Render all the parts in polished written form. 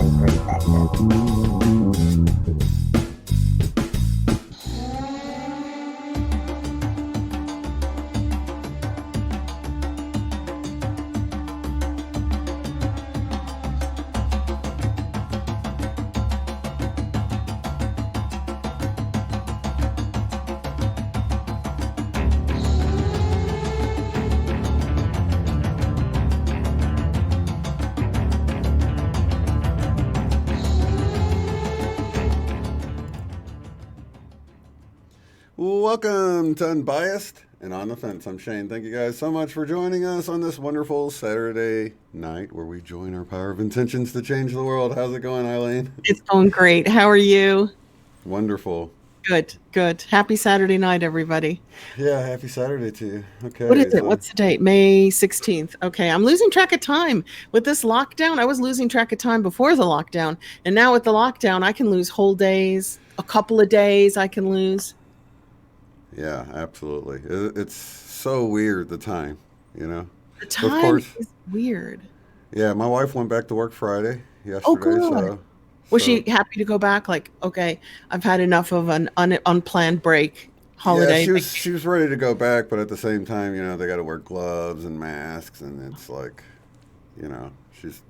super effective. Welcome to Unbiased and On the Fence. I'm Shane. Thank you guys so much for joining us on this wonderful Saturday night where we join our power of intentions to change the world. How's it going, Eileen? It's going great. How are you? Wonderful. Good, good. Happy Saturday night, everybody. Yeah, happy Saturday to you. Okay. What is it? What's the date? May 16th. Okay, I'm losing track of time. With this lockdown, I was losing track of time before the lockdown. And now with the lockdown, I can lose whole days, a couple of days I can lose. Yeah, absolutely. It's so weird, the time, you know? The time is weird. Yeah, my wife went back to work Friday yesterday. Oh, good. Was she happy to go back? Like, okay, I've had enough of an unplanned break, holiday. Yeah, she was ready to go back, but at the same time, you know, they got to wear gloves and masks, and it's like, you know, she's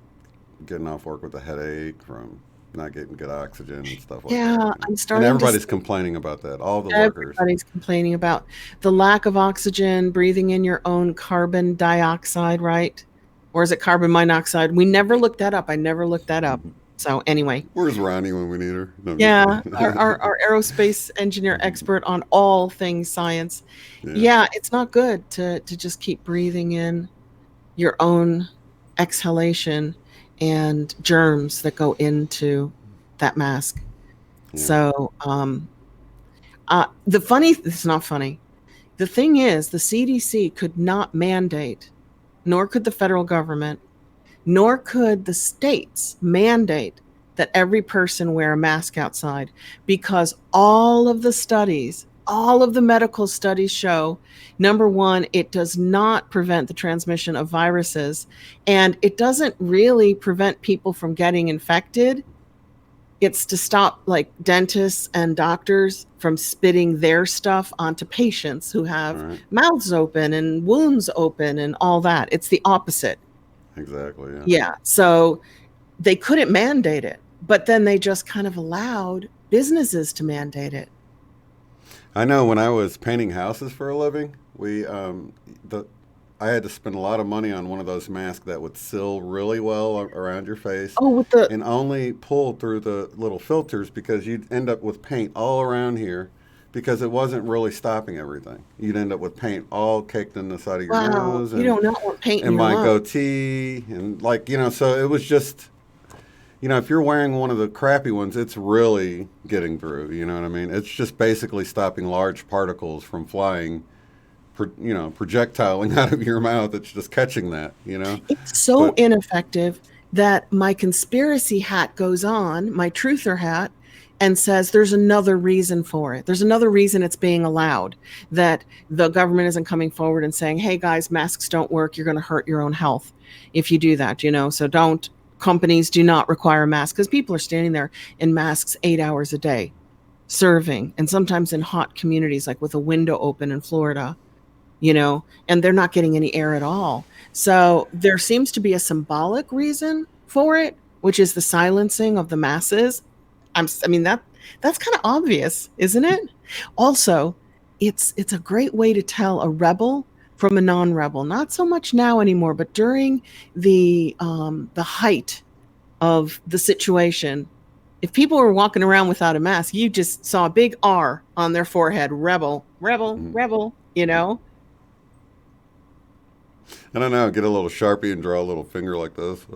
getting off work with a headache from not getting good oxygen and stuff like that. Yeah, I'm starting. And everybody's complaining about that. All the workers. Everybody's complaining about the lack of oxygen, breathing in your own carbon dioxide, right? Or is it carbon monoxide? We never looked that up. I never looked that up. So anyway. Where's Ronnie when we need her? No, yeah, our aerospace engineer expert on all things science. Yeah, it's not good to just keep breathing in your own exhalation and germs that go into that mask. Yeah. So it's not funny. The thing is, the CDC could not mandate, nor could the federal government, nor could the states mandate that every person wear a mask outside, because all of the medical studies show, number one, it does not prevent the transmission of viruses, and it doesn't really prevent people from getting infected. It's to stop like dentists and doctors from spitting their stuff onto patients who have mouths open and wounds open and all that. It's the opposite. Exactly. Yeah. So they couldn't mandate it, but then they just kind of allowed businesses to mandate it. I know when I was painting houses for a living, I had to spend a lot of money on one of those masks that would seal really well around your face. And only pull through the little filters, because you'd end up with paint all around here, because it wasn't really stopping everything. You'd end up with paint all caked in the side of your nose. And, you don't not want paint in your my goatee. And like, you know, so it was just, you know, if you're wearing one of the crappy ones, it's really getting through, you know what I mean? It's just basically stopping large particles from flying, you know, projectiling out of your mouth. It's just catching that, you know? It's so ineffective that my conspiracy hat goes on, my truther hat, and says there's another reason for it. There's another reason it's being allowed, that the government isn't coming forward and saying, hey guys, masks don't work. You're going to hurt your own health if you do that, you know? So companies do not require masks, because people are standing there in masks 8 hours a day serving, and sometimes in hot communities, like with a window open in Florida, you know, and they're not getting any air at all. So there seems to be a symbolic reason for it, which is the silencing of the masses. I mean, that's kind of obvious, isn't it? Also, it's a great way to tell a rebel from a non-rebel. Not so much now anymore, but during the height of the situation, if people were walking around without a mask, you just saw a big R on their forehead, rebel, rebel, you know? I don't know, get a little Sharpie and draw a little finger like this.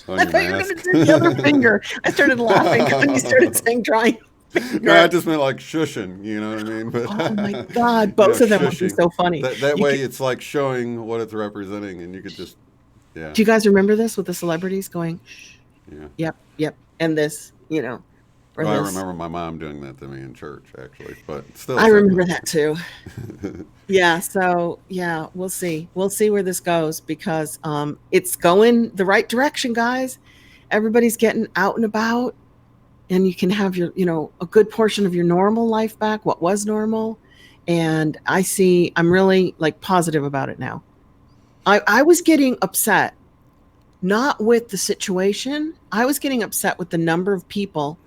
I thought you were going to do the other finger. I started laughing when you started saying drawing. No, I just meant like shushing, you know what I mean? But, oh my God, both of them would be so funny. That way it's like showing what it's representing, and you could just, Do you guys remember this with the celebrities going, Yeah. Yep, and this, you know. Well, I remember my mom doing that to me in church, actually, but still. I remember that too. Yeah, so we'll see. We'll see where this goes, because it's going the right direction, guys. everybody's getting out and about, and you can have your, a good portion of your normal life back, what was normal. And I'm really like positive about it now. I was getting upset, not with the situation. I was getting upset with the number of people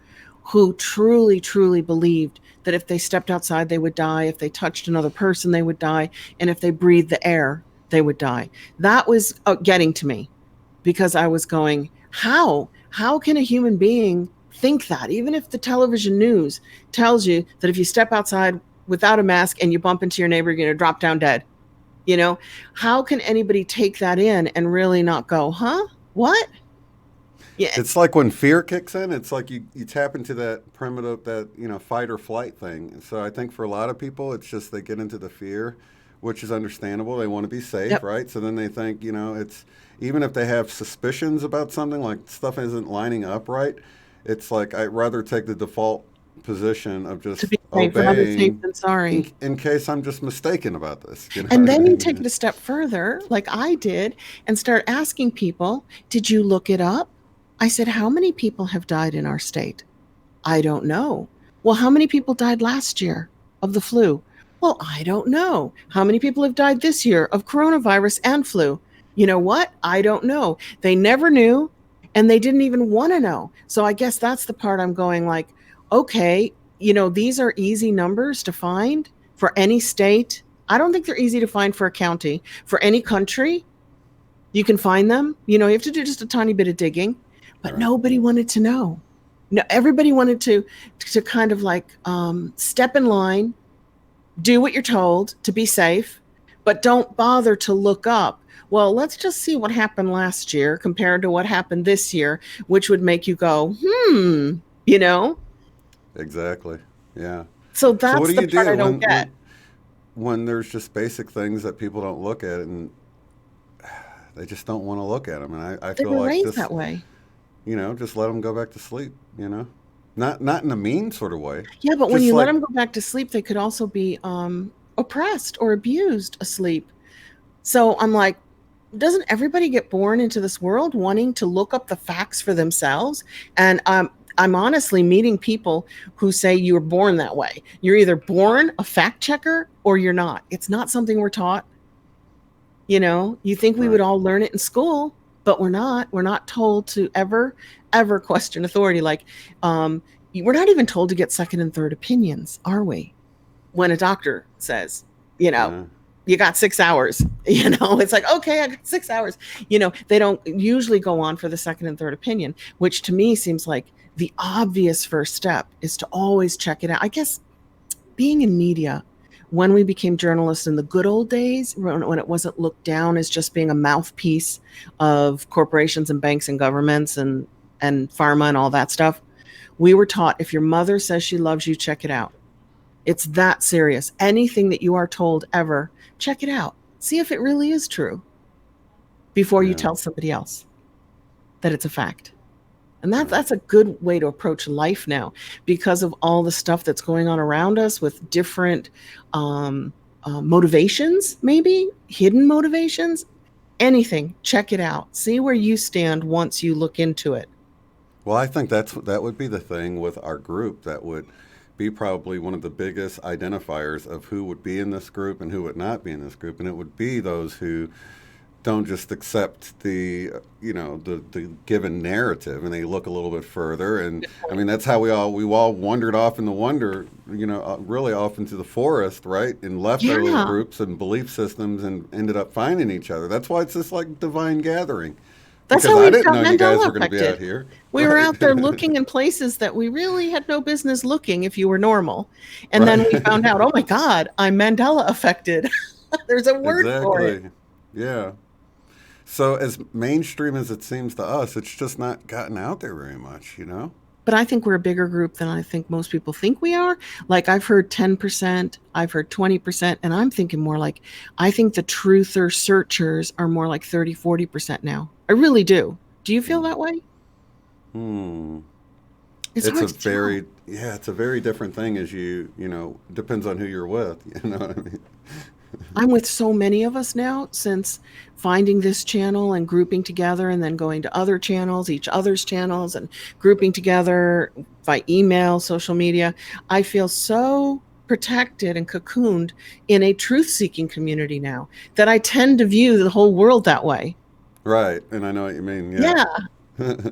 who truly, truly believed that if they stepped outside, they would die. If they touched another person, they would die. And if they breathed the air, they would die. That was getting to me, because I was going, how can a human being think that? Even if the television news tells you that if you step outside without a mask and you bump into your neighbor, you're going to drop down dead. How can anybody take that in and really not go, huh? What? Yeah. It's like when fear kicks in, it's like you tap into that primitive, that, fight or flight thing. So I think for a lot of people, it's just they get into the fear, which is understandable. They want to be safe, Yep. right? So then they think, it's, even if they have suspicions about something, like stuff isn't lining up right, it's like I'd rather take the default position of To just be safe, rather safe obeying than sorry. in case I'm just mistaken about this. You know And what I then you take mean? it a step further, like I did, and start asking people, did you look it up? I said, how many people have died in our state? I don't know. Well, how many people died last year of the flu? Well, I don't know. How many people have died this year of coronavirus and flu? You know what? I don't know. They never knew, and they didn't even want to know. So I guess that's the part I'm going like, okay, these are easy numbers to find for any state. I don't think they're easy to find for a county. For any country, you can find them. You have to do just a tiny bit of digging, but Right. nobody wanted to know. No, everybody wanted to kind of like step in line, do what you're told to be safe, but don't bother to look up. Well, let's just see what happened last year compared to what happened this year, which would make you go, you know? Exactly. Yeah. So So what that's do the you part do I don't get. when there's just basic things that people don't look at, and they just don't want to look at them? And I They feel were like raised just, that way. just let them go back to sleep. Not in a mean sort of way. Yeah, but when Just you let like, them go back to sleep, they could also be oppressed or abused asleep. So I'm like, doesn't everybody get born into this world wanting to look up the facts for themselves? And I'm honestly meeting people who say you were born that way. You're either born a fact checker or you're not. It's not something we're taught. You think we would right. all learn it in school, but we're not. We're not told to ever question authority. Like, we're not even told to get second and third opinions, are we? When a doctor says, you know, Yeah. you got 6 hours, it's like, okay, I got 6 hours. They don't usually go on for the second and third opinion, which to me seems like the obvious first step is to always check it out. I guess being in media, when we became journalists in the good old days, when it wasn't looked down as just being a mouthpiece of corporations and banks and governments and pharma and all that stuff, we were taught if your mother says she loves you, check it out. It's that serious. Anything that you are told ever, check it out. See if it really is true before you Yeah. tell somebody else that it's a fact. And Right. that's a good way to approach life now, because of all the stuff that's going on around us with different motivations, maybe hidden motivations. Anything, check it out. See where you stand once you look into it. Well, I think that would be the thing with our group that would be probably one of the biggest identifiers of who would be in this group and who would not be in this group, and it would be those who don't just accept the given narrative, and they look a little bit further. And I mean, that's how we all wandered off in the wonder, really off into the forest, right, and left our little Yeah, groups and belief systems and ended up finding each other. That's why it's this like divine gathering, that's because how I we didn't got know you guys Mandela were going to be out affected. here, We were right? out there looking in places that we really had no business looking if you were normal. And then we found out, Right. oh my God, I'm Mandela affected. There's a word for it. Exactly. Yeah. So as mainstream as it seems to us, it's just not gotten out there very much. But I think we're a bigger group than I think most people think we are. Like I've heard 10%, I've heard 20%, and I'm thinking more like I think the truther searchers are more like 30, 40% now. I really do. Do you feel that way? Hmm. It's It's hard a to tell. very, yeah, it's a very different thing as depends on who you're with. You know what I mean? I'm with so many of us now since finding this channel and grouping together and then going to other channels, each other's channels, and grouping together by email, social media. I feel so protected and cocooned in a truth seeking community now that I tend to view the whole world that way. Right, and I know what you mean. Yeah. Yeah.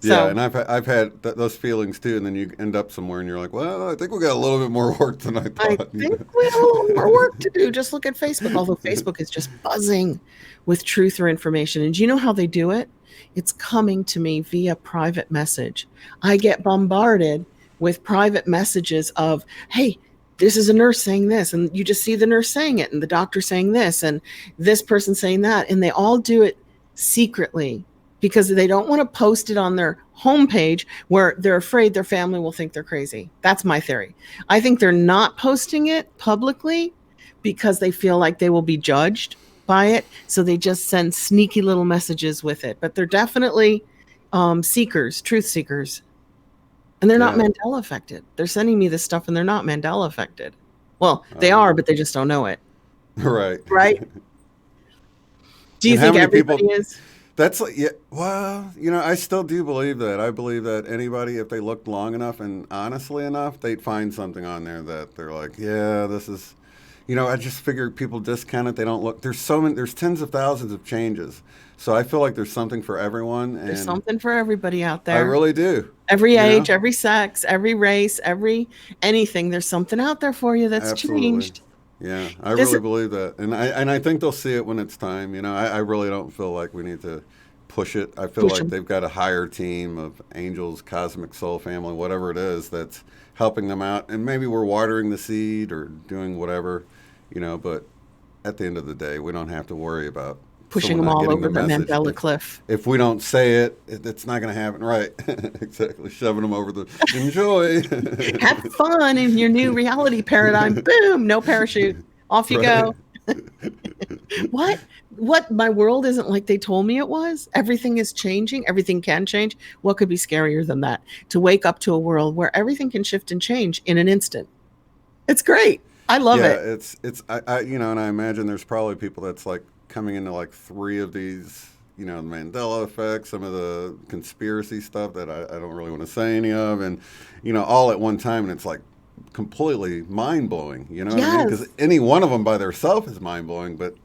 Yeah, So and I've had those feelings too, and then you end up somewhere, and you're like, well, I think we got a little bit more work than I I thought. think we have a little more work to do. Just look at Facebook, although Facebook is just buzzing with truth or information. And do you know how they do it? It's coming to me via private message. I get bombarded with private messages of, hey, this is a nurse saying this. And you just see the nurse saying it, and the doctor saying this, and this person saying that. And they all do it secretly because they don't want to post it on their homepage where they're afraid their family will think they're crazy. That's my theory. I think they're not posting it publicly because they feel like they will be judged by it. So they just send sneaky little messages with it. But they're definitely seekers, truth seekers. And they're not Yeah, Mandela affected. They're sending me this stuff and they're not Mandela affected. Well, they uh, are, but they just don't know it. right. Right? Do you And how think many everybody people? is? That's like, yeah. Well, I still do believe that. I believe that anybody, if they looked long enough and honestly enough, they'd find something on there that they're like, yeah, this is. I just figure people discount it. They don't look. There's so many. There's tens of thousands of changes. So I feel like there's something for everyone, There's and something for everybody out I there. really do. Every You know, age, every sex, every race, every anything. There's something out there for you that's absolutely. changed. Yeah, I This really believe that, and I think they'll see it when it's time. I really don't feel like we need to push it. I feel push like them, they've got a higher team of angels, cosmic soul family, whatever it is, that's helping them out, and maybe we're watering the seed or doing whatever, But at the end of the day, we don't have to worry about pushing someone them not all getting over the the message Mandela if cliff. if we don't say it, it's not going to happen. Right? Exactly. Shoving them over the enjoy. Have fun in your new reality paradigm. Boom, no parachute. Off you Right. go. What? What? My world isn't like they told me it was. Everything is changing. Everything can change. What could be scarier than that? To wake up to a world where everything can shift and change in an instant. It's great. I love Yeah, it. it's and I imagine there's probably people that's like coming into like three of these, the Mandela Effect, some of the conspiracy stuff that I don't really want to say any of, and all at one time, and it's like completely mind blowing. You know what I mean? Because Yes. any one of them by themselves is mind blowing, but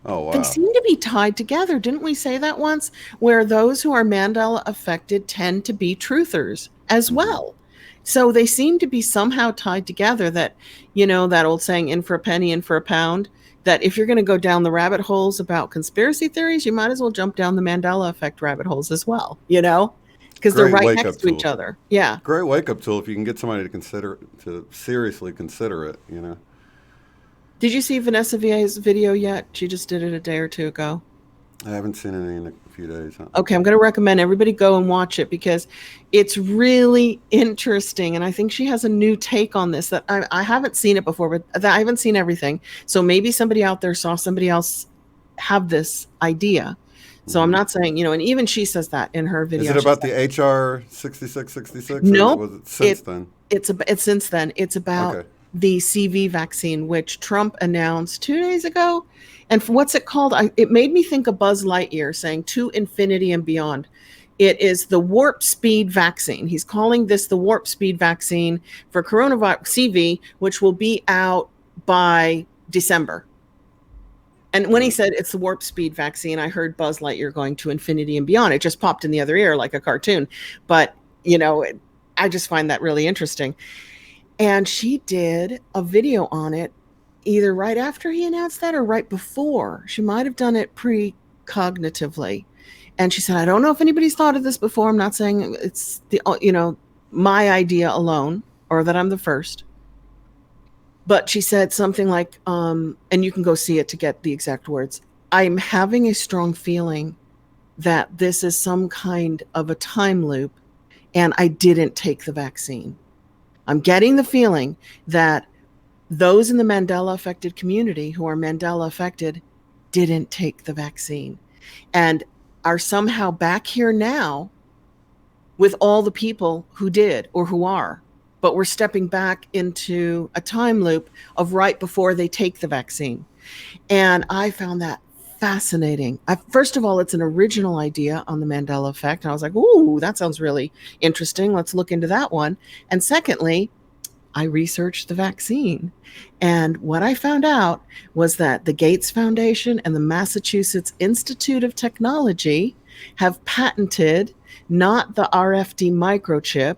oh They wow. seem to be tied together. Didn't we say that once? Where those who are Mandela affected tend to be truthers as Hmm. well. So they seem to be somehow tied together that, that old saying, in for a penny, in for a pound, that if you're going to go down the rabbit holes about conspiracy theories, you might as well jump down the Mandela effect rabbit holes as well, because they're Great right wake next up to each tool. other. Yeah. Great wake up tool if you can get somebody to seriously consider it. Did you see Vanessa VA's video yet? She just did it a day or two ago. I haven't seen any in a few days. Huh? Okay, I'm going to recommend everybody go and watch it because it's really interesting. And I think she has a new take on this that I haven't seen it before, but I haven't seen everything. So maybe somebody out there saw somebody else have this idea. So I'm Hmm. not saying, and even she says that in her Is video. it She about said, the HR 6666, or nope, was it since it then? it's since then. It's about Okay. the CV vaccine, which Trump announced 2 days ago. And for what's it called? It made me think of Buzz Lightyear saying to infinity and beyond. It is the warp speed vaccine. He's calling this the warp speed vaccine for coronavirus CV, which will be out by December. And when he Uh, said it's the warp speed vaccine, I heard Buzz Lightyear going to infinity and beyond. It just popped in the other ear like a cartoon. But, I just find that really interesting. And she did a video on it either right after he announced that or right before. She might have done it precognitively. And she said, I don't know if anybody's thought of this before. I'm not saying it's my idea alone or that I'm the first. But she said something like, and you can go see it to get the exact words. I'm having a strong feeling that this is some kind of a time loop and I didn't take the vaccine. I'm getting the feeling that those in the Mandela affected community who are Mandela affected didn't take the vaccine and are somehow back here now with all the people who did or who are. but we're stepping back into a time loop of right before they take the vaccine. And I found that fascinating. First of all, it's an original idea on the Mandela Effect. And I was like, ooh, that sounds really interesting. Let's look into that one. And secondly, I researched the vaccine. And what I found out was that the Gates Foundation and the Massachusetts Institute of Technology have patented not the RFD microchip,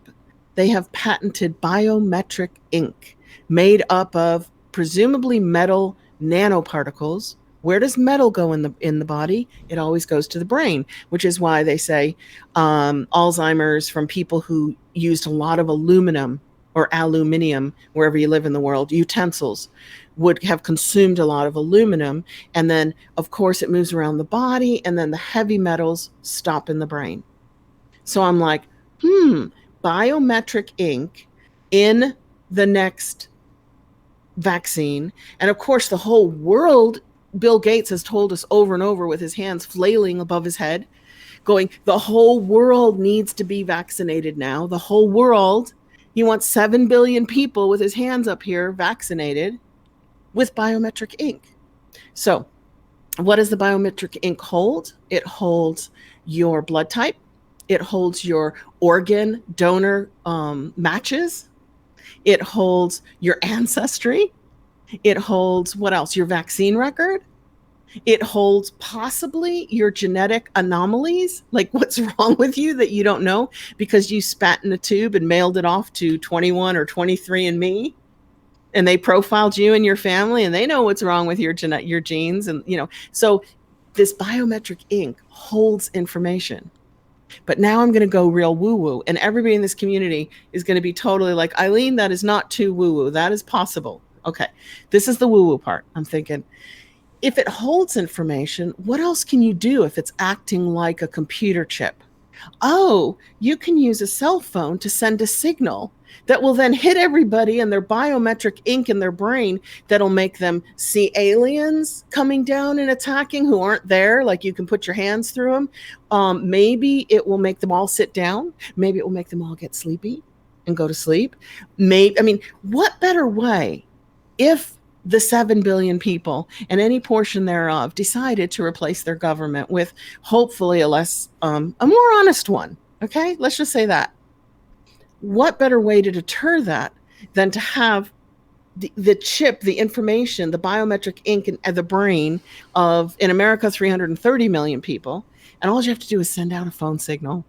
they have patented biometric ink made up of presumably metal nanoparticles. Where does metal go in the body? It always goes to the brain, which is why they say Alzheimer's from people who used a lot of aluminum or aluminium, wherever you live in the world, utensils would have consumed a lot of aluminum. And then, of course, it moves around the body, and then the heavy metals stop in the brain. So I'm like, biometric ink in the next vaccine. And of course, the whole world, Bill Gates has told us over and over with his hands flailing above his head, going, the whole world needs to be vaccinated now. The whole world. He wants 7 billion people with his hands up here vaccinated with biometric ink. So what does the biometric ink hold? It holds your blood type. It holds your organ donor matches. It holds your ancestry. It holds what else? Your vaccine record. It holds possibly your genetic anomalies, like what's wrong with you that you don't know because you spat in a tube and mailed it off to 21 or 23andMe, and they profiled you and your family, and they know what's wrong with your genes. And, so this biometric ink holds information. But now I'm going to go real woo-woo, and everybody in this community is going to be totally like, Eileen, that is not too woo-woo. That is possible. Okay, this is the woo-woo part. I'm thinking, if it holds information, what else can you do if it's acting like a computer chip? Oh, you can use a cell phone to send a signal that will then hit everybody in their biometric ink in their brain that'll make them see aliens coming down and attacking who aren't there, like you can put your hands through them. Maybe it will make them all sit down. Maybe it will make them all get sleepy and go to sleep. What better way if the 7 billion people and any portion thereof decided to replace their government with hopefully a more honest one. Okay, let's just say that. What better way to deter that than to have the chip, the information, the biometric ink in the brain of, in America, 330 million people. And all you have to do is send out a phone signal.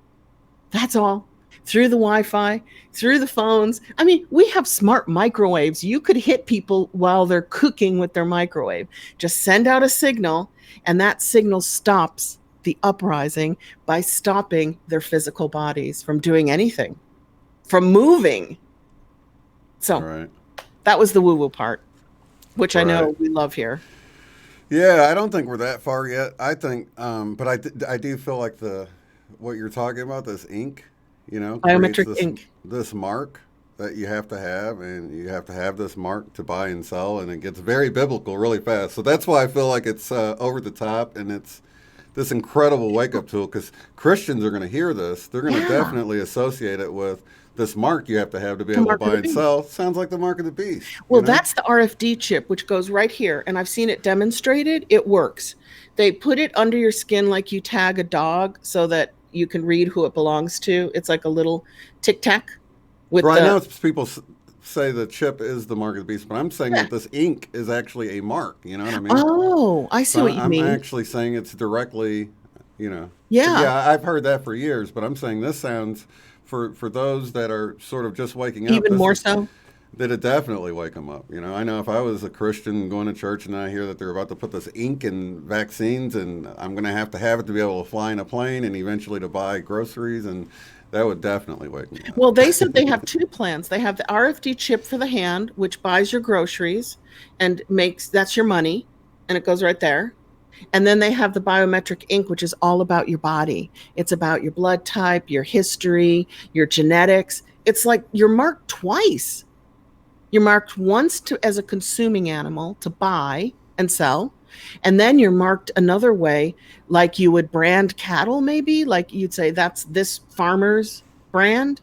That's all. Through the Wi-Fi, through the phones. We have smart microwaves. You could hit people while they're cooking with their microwave. Just send out a signal, and that signal stops the uprising by stopping their physical bodies from doing anything, from moving. So right. That was the woo-woo part, which Right. I know we love here. Yeah, I don't think we're that far yet. I think, but I do feel like what you're talking about, this ink, Biometric ink. This mark that you have to have, and you have to have this mark to buy and sell, and it gets very biblical really fast. So that's why I feel like it's over the top, and it's this incredible wake-up tool, because Christians are going to hear this. They're going to definitely associate it with this mark you have to be able to buy and sell. Sounds like the mark of the beast. Well, that's the RFD chip, which goes right here. And I've seen it demonstrated. It works. They put it under your skin like you tag a dog so that you can read who it belongs to. It's like a little tic-tac. I know people say the chip is the mark of the beast, but I'm saying that this ink is actually a mark. You know what I mean? Oh, I see what you mean. I'm actually saying it's directly, Yeah. Yeah, I've heard that for years, but I'm saying this sounds, for those that are sort of just waking up, even more so. That it definitely wake them up. I know if I was a Christian going to church and I hear that they're about to put this ink in vaccines, and I'm going to have it to be able to fly in a plane and eventually to buy groceries, and that would definitely wake me up. Well, they said they have two plans. They have the RFD chip for the hand, which buys your groceries and that's your money, and it goes right there. And then they have the biometric ink, which is all about your body. It's about your blood type, your history, your genetics. It's like you're marked twice. You're marked once as a consuming animal to buy and sell. And then you're marked another way, like you would brand cattle, maybe. Like you'd say, that's this farmer's brand.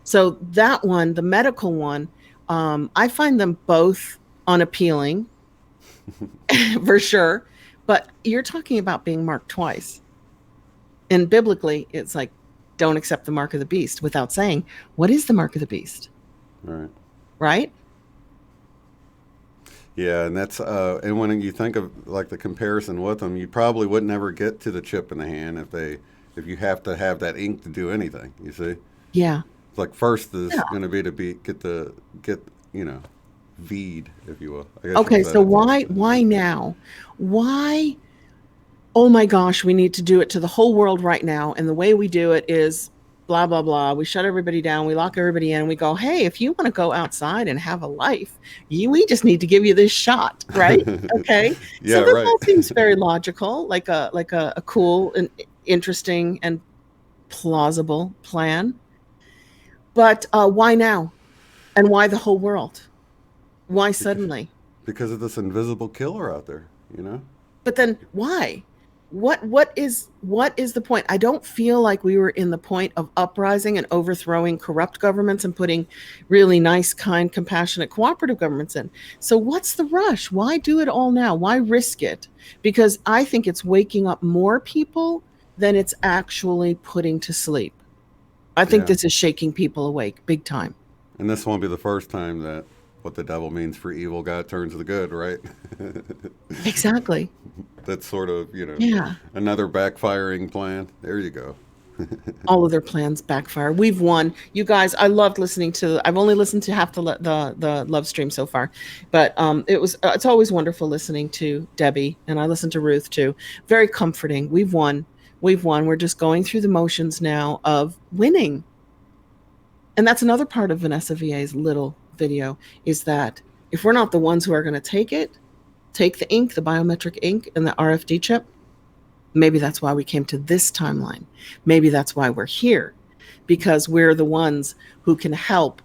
So that one, the medical one, I find them both unappealing for sure. But you're talking about being marked twice. And biblically, it's like, don't accept the mark of the beast without saying, what is the mark of the beast? Right. Right? Yeah, and that's and when you think of like the comparison with them, you probably would never get to the chip in the hand if you have to have that ink to do anything. You see, Yeah. it's like first is Yeah. going to be get V'd, if you will. I guess you Okay, could say so that. why now? Why, oh my gosh, we need to do it to the whole world right now. And the way we do it is blah, blah, blah. We shut everybody down, we lock everybody in, we go, hey, if you want to go outside and have a life, we just need to give you this shot, right? Okay. Yeah, So this right. all seems very logical, like a cool and interesting and plausible plan. But why now? And why the whole world? Why because suddenly? because of this invisible killer out there. You know. But then why? What is the point? I don't feel like we were in the point of uprising and overthrowing corrupt governments and putting really nice, kind, compassionate, cooperative governments in. So what's the rush? Why do it all now? Why risk it? Because I think it's waking up more people than it's actually putting to sleep. I think Yeah. this is shaking people awake big time. And this won't be the first time that what the devil means for evil, God turns to the good, right? Exactly. That's sort of, Yeah. another backfiring plan. There you go. All of their plans backfire. We've won. You guys, I loved listening to. I've only listened to half the love stream so far, but it's always wonderful listening to Debbie, and I listen to Ruth too. Very comforting. We've won. We've won. We're just going through the motions now of winning, and that's another part of Vanessa VA's little video is that if we're not the ones who are going to take the ink, the biometric ink, and the RFD chip. Maybe that's why we came to this timeline. Maybe that's why we're here, because we're the ones who can help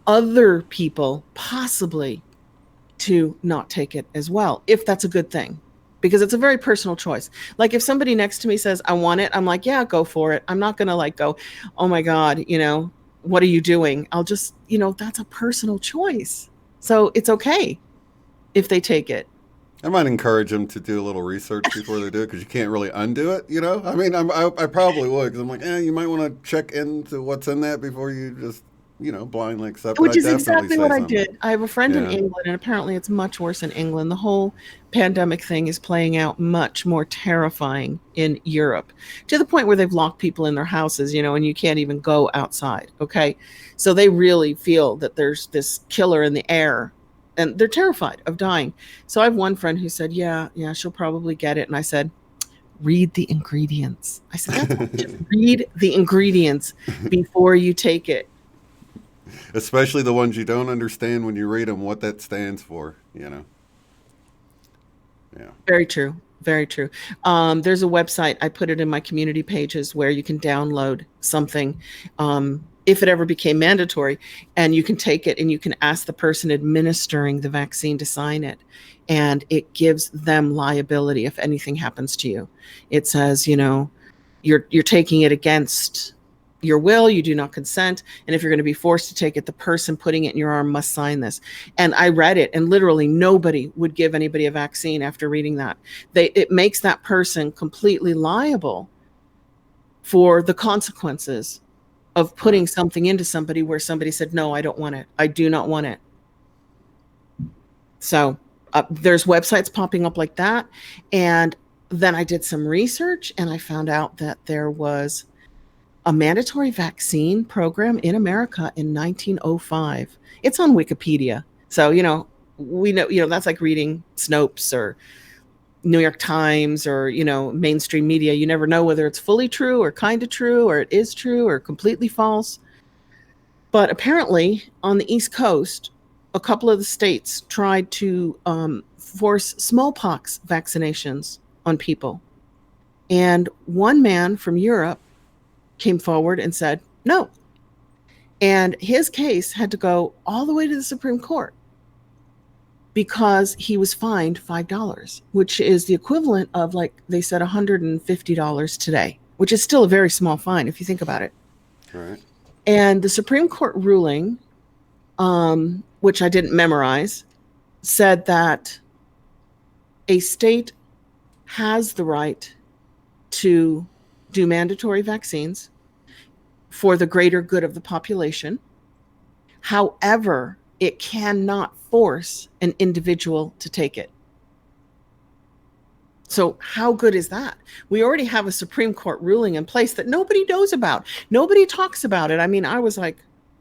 other people possibly to not take it as well, if that's a good thing. Because it's a very personal choice. Like if somebody next to me says, I want it, I'm like, yeah, go for it. I'm not going to like go, oh my God, what are you doing? I'll just, that's a personal choice. So it's okay if they take it. I might encourage them to do a little research before they do it because you can't really undo it, you know? I mean, I probably would because I'm like, you might want to check into what's in that before you just, blindly accept it. Which I is definitely exactly say what I something. did. I have a friend in Yeah. England, and apparently it's much worse in England. The whole pandemic thing is playing out much more terrifying in Europe to the point where they've locked people in their houses, and you can't even go outside. Okay. So they really feel that there's this killer in the air and they're terrified of dying. So I have one friend who said, yeah, she'll probably get it. And I said, read the ingredients. I said, that's all. Just read the ingredients before you take it. Especially the ones you don't understand when you read them, what that stands for. Yeah. Very true. Very true. There's a website, I put it in my community pages where you can download something if it ever became mandatory, and you can take it and you can ask the person administering the vaccine to sign it. And it gives them liability if anything happens to you. It says, you're taking it against your will, you do not consent, and if you're going to be forced to take it, the person putting it in your arm must sign this. And I read it, and literally nobody would give anybody a vaccine after reading that. It makes that person completely liable for the consequences of Right. putting something into somebody where somebody said, no, I don't want it, I do not want it. So there's websites popping up like that. And then I did some research and I found out that there was a mandatory vaccine program in America in 1905. It's on Wikipedia. So, we know, that's like reading Snopes or New York Times or, mainstream media. You never know whether it's fully true or kind of true or it is true or completely false. But apparently on the East Coast, a couple of the states tried to force smallpox vaccinations on people. And one man from Europe came forward and said no. And his case had to go all the way to the Supreme Court because he was fined $5, which is the equivalent of, like they said, $150 today, which is still a very small fine if you think about it. Right. And the Supreme Court ruling, which I didn't memorize, said that a state has the right to do mandatory vaccines for the greater good of the population. However, it cannot force an individual to take it. So how good is that? We already have a Supreme Court ruling in place that nobody knows about. Nobody talks about it. I mean, I was like,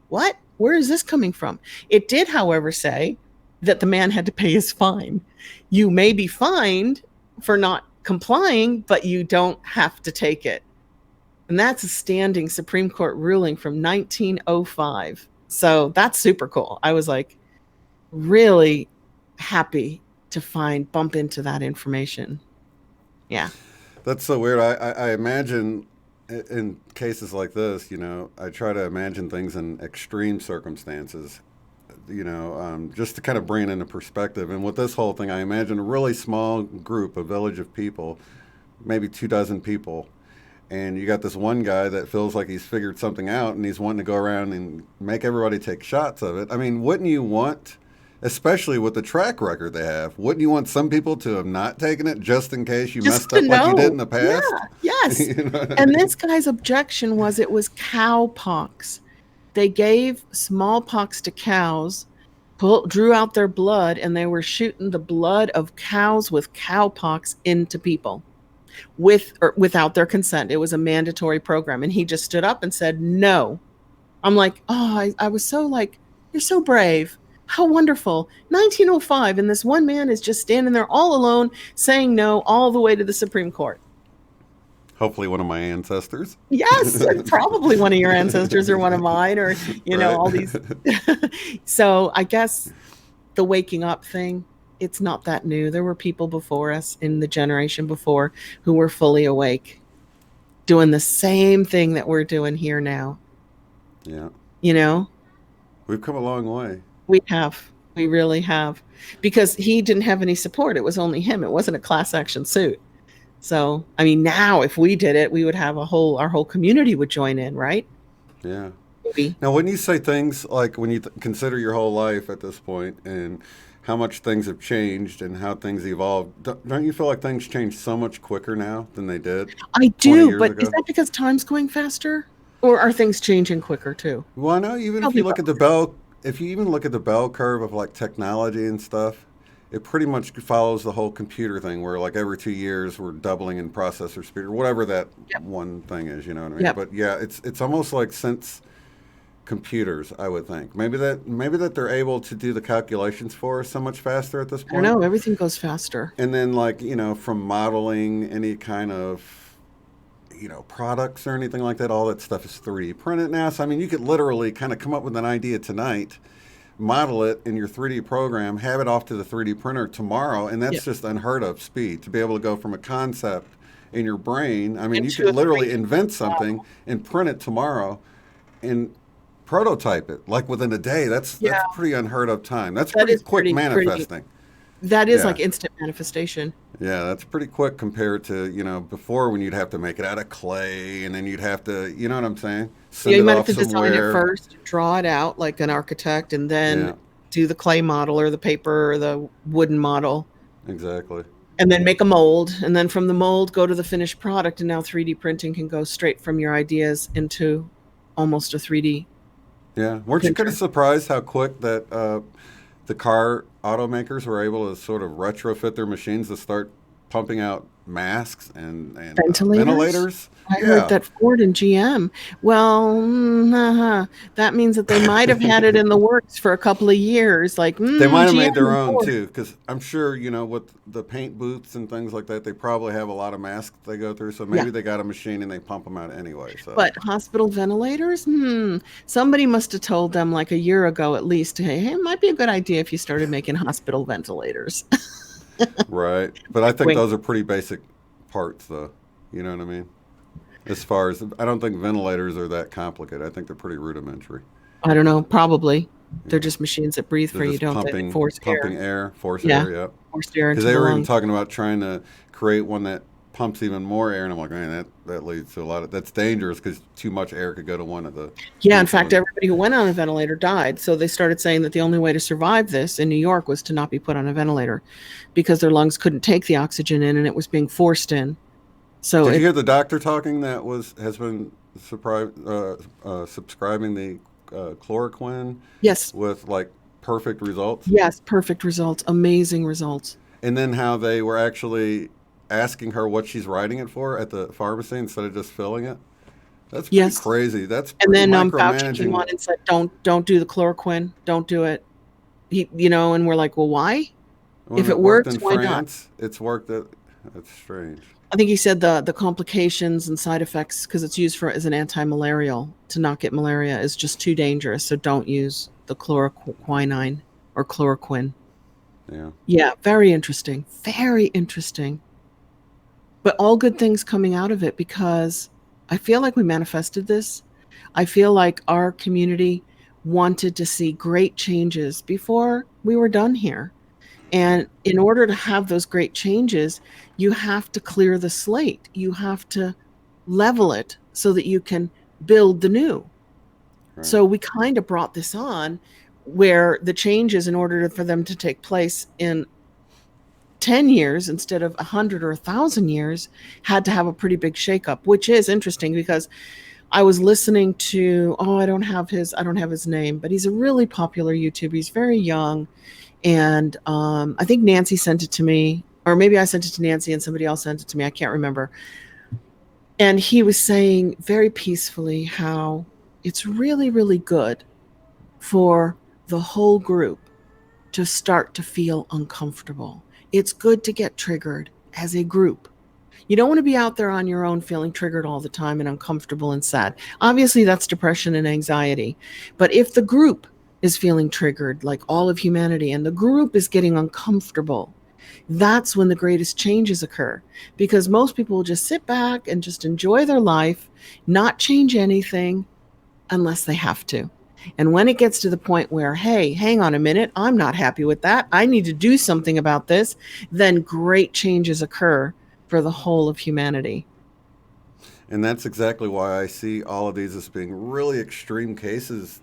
what? Where is this coming from? It did, however, say that the man had to pay his fine. You may be fined for not complying, but you don't have to take it. And that's a standing Supreme Court ruling from 1905. So that's super cool. I was like really happy to bump into that information. Yeah. That's so weird. I imagine in cases like this, I try to imagine things in extreme circumstances, just to kind of bring it into perspective. And with this whole thing, I imagine a really small group, a village of people, maybe 24 people. And you got this one guy that feels like he's figured something out and he's wanting to go around and make everybody take shots of it. I mean, wouldn't you want, especially with the track record they have, wouldn't you want some people to have not taken it just in case you Just messed up to like you know. did in the past? Yeah, yes. You know what I And mean? this guy's objection was it was cowpox. They gave smallpox to cows, drew out their blood, and they were shooting the blood of cows with cowpox into people with or without their consent. It was a mandatory program. And he just stood up and said, no. I'm like, oh, I was so like, you're so brave. How wonderful. 1905. And this one man is just standing there all alone saying no all the way to the Supreme Court. Hopefully one of my ancestors. Yes, probably one of your ancestors or one of mine, or, Right. all these. So I guess the waking up thing, it's not that new. There were people before us in the generation before who were fully awake, doing the same thing that we're doing here now. Yeah. You know, We've come a long way. we have. We really have. Because he didn't have any support. It was only him. It wasn't a class action suit. So, I mean, now if we did it, we would have our whole community would join in, right? Yeah. Maybe. Now, when you say things like when you consider your whole life at this point and how much things have changed and how things evolved, don't you feel like things change so much quicker now than they did I 20 do, years but ago? is that because time's going faster? Or are things changing quicker too? Well, I know even if Probably you look at both. if you even look at the bell curve of like technology and stuff, it pretty much follows the whole computer thing where like every 2 years we're doubling in processor speed or whatever that Yep. one thing is, you know what I mean? Yep. But yeah, it's almost like since computers, I would think. Maybe that they're able to do the calculations for us so much faster at this I don't point. know. Everything goes faster. And then like, from modeling any kind of products or anything like that, all that stuff is 3D printed now. So I mean, you could literally kind of come up with an idea tonight, model it in your 3D program, have it off to the 3D printer tomorrow, and Yep. that's just unheard of speed to be able to go from a concept in your brain. I mean, you Into could a literally 3D invent something model. and print it tomorrow and prototype it like within a day. That's Yeah, pretty unheard of time. That's that pretty is quick pretty. manifesting. That is Yeah. like instant manifestation. Yeah, that's pretty quick compared to, before when you'd have to make it out of clay and then you'd have to, you know what I'm saying? Yeah, Send you it might have off to design it somewhere. first, draw it out like an architect, and then Yeah, do the clay model or the paper or the wooden model, exactly. and then make a mold. And then from the mold, go to the finished product. And now 3D printing can go straight from your ideas into almost a 3D Yeah. Weren't you kind of printer. surprised how quick that the car automakers were able to sort of retrofit their machines to start pumping out masks and Ventilators? ventilators? I heard Yeah. that Ford and GM. Well, that means that they might have had it in the works for a couple of years. Like, They might have made GM their and own Ford. too, because I'm sure, with the paint booths and things like that, they probably have a lot of masks they go through. So Yeah. maybe they got a machine and they pump them out anyway. So, But hospital ventilators? Somebody must have told them like a year ago at least, hey, it might be a good idea if you started making hospital ventilators. right. But I think Wink. those are pretty basic parts, though. You know what I mean? As far as, I don't think ventilators are that complicated. I think they're pretty rudimentary. I don't know. Probably. They're Yeah. just machines that breathe They're for you, just don't they? They pumping, force pumping air. air, force Yeah. air, yep. Force air Because into they the were even lungs. talking about trying to create one that pumps even more air, and I'm like, man, that leads to a lot of that's dangerous because too much air could go to one of the Yeah, in people. fact, And everybody who went on a ventilator died. So they started saying that the only way to survive this in New York was to not be put on a ventilator because their lungs couldn't take the oxygen in and it was being forced in. So did you it, hear the doctor talking that has been subscribing the chloroquine yes, with like perfect results? yes, perfect results, amazing results. And then how they were actually asking her what she's writing it for at the pharmacy instead of just filling it. That's pretty Yes. crazy. That's And pretty then Fauci came micromanaging. on and said, don't do the chloroquine. Don't do it. And we're like, well, why? When If it it worked works, in why not? France, it's worked at. That's strange. I think he said the complications and side effects because it's used as an anti-malarial to not get malaria is just too dangerous. So don't use the chloroquine or chloroquine. Yeah. Yeah, very interesting. Very interesting. But all good things coming out of it because I feel like we manifested this. I feel like our community wanted to see great changes before we were done here. And in order to have those great changes, you have to clear the slate. You have to level it so that you can build the new. Right. So we kind of brought this on where the changes, in order for them to take place in 10 years instead of 100 or 1,000 years, had to have a pretty big shakeup, which is interesting because I was listening to, I don't have his name, but he's a really popular YouTuber. He's very young. And I think Nancy sent it to me, or maybe I sent it to Nancy and somebody else sent it to me. I can't remember. And he was saying very peacefully how it's really, really good for the whole group to start to feel uncomfortable. It's good to get triggered as a group. You don't want to be out there on your own feeling triggered all the time and uncomfortable and sad. Obviously, that's depression and anxiety. But if the group is feeling triggered, like all of humanity, and the group is getting uncomfortable, that's when the greatest changes occur. Because most people will just sit back and just enjoy their life, not change anything unless they have to. And when it gets to the point where, hey, hang on a minute, I'm not happy with that, I need to do something about this, then great changes occur for the whole of humanity. And that's exactly why I see all of these as being really extreme cases.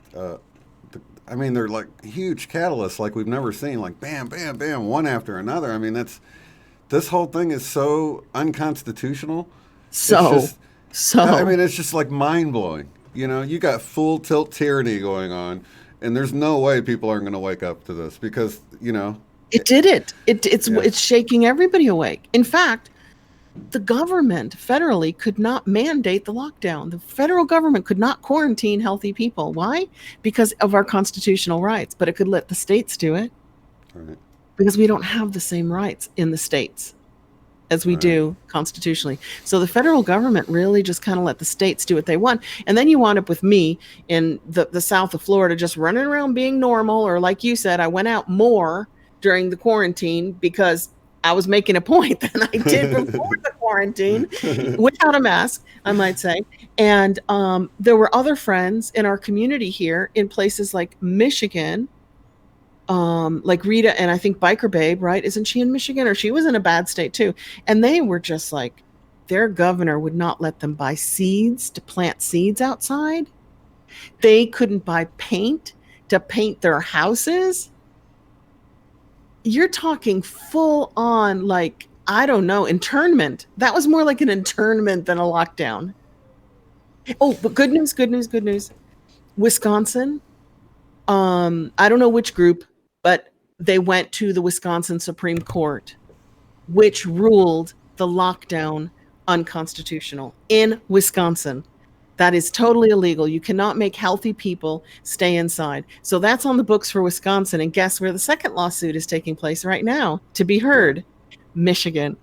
I mean, they're like huge catalysts, like we've never seen. Like bam, bam, bam, one after another. I mean, this whole thing is so unconstitutional. It's So, just, I so mean, it's just like mind blowing. You know, you got full tilt tyranny going on, and there's no way people aren't going to wake up to this because it did it. yeah, It's shaking everybody awake. In fact, the government federally could not mandate the lockdown. The federal government could not quarantine healthy people. Why? Because of our constitutional rights, but it could let the states do it right, because we don't have the same rights in the states as we right. do constitutionally. So the federal government really just kind of let the states do what they want. And then you wound up with me in the south of Florida just running around being normal, or like you said, I went out more during the quarantine because I was making a point than I did before the quarantine without a mask, I might say. And there were other friends in our community here in places like Michigan, like Rita, and I think Biker Babe, right? Isn't she in Michigan? Or she was in a bad state too. And they were just like, their governor would not let them buy seeds to plant seeds outside. They couldn't buy paint to paint their houses. You're talking full on, like, I don't know, internment. That was more like an internment than a lockdown. Oh, but good news, good news, good news. Wisconsin, I don't know which group, but they went to the Wisconsin Supreme Court, which ruled the lockdown unconstitutional in Wisconsin. That is totally illegal. You cannot make healthy people stay inside. So that's on the books for Wisconsin. And guess where the second lawsuit is taking place right now to be Where? heard? Michigan.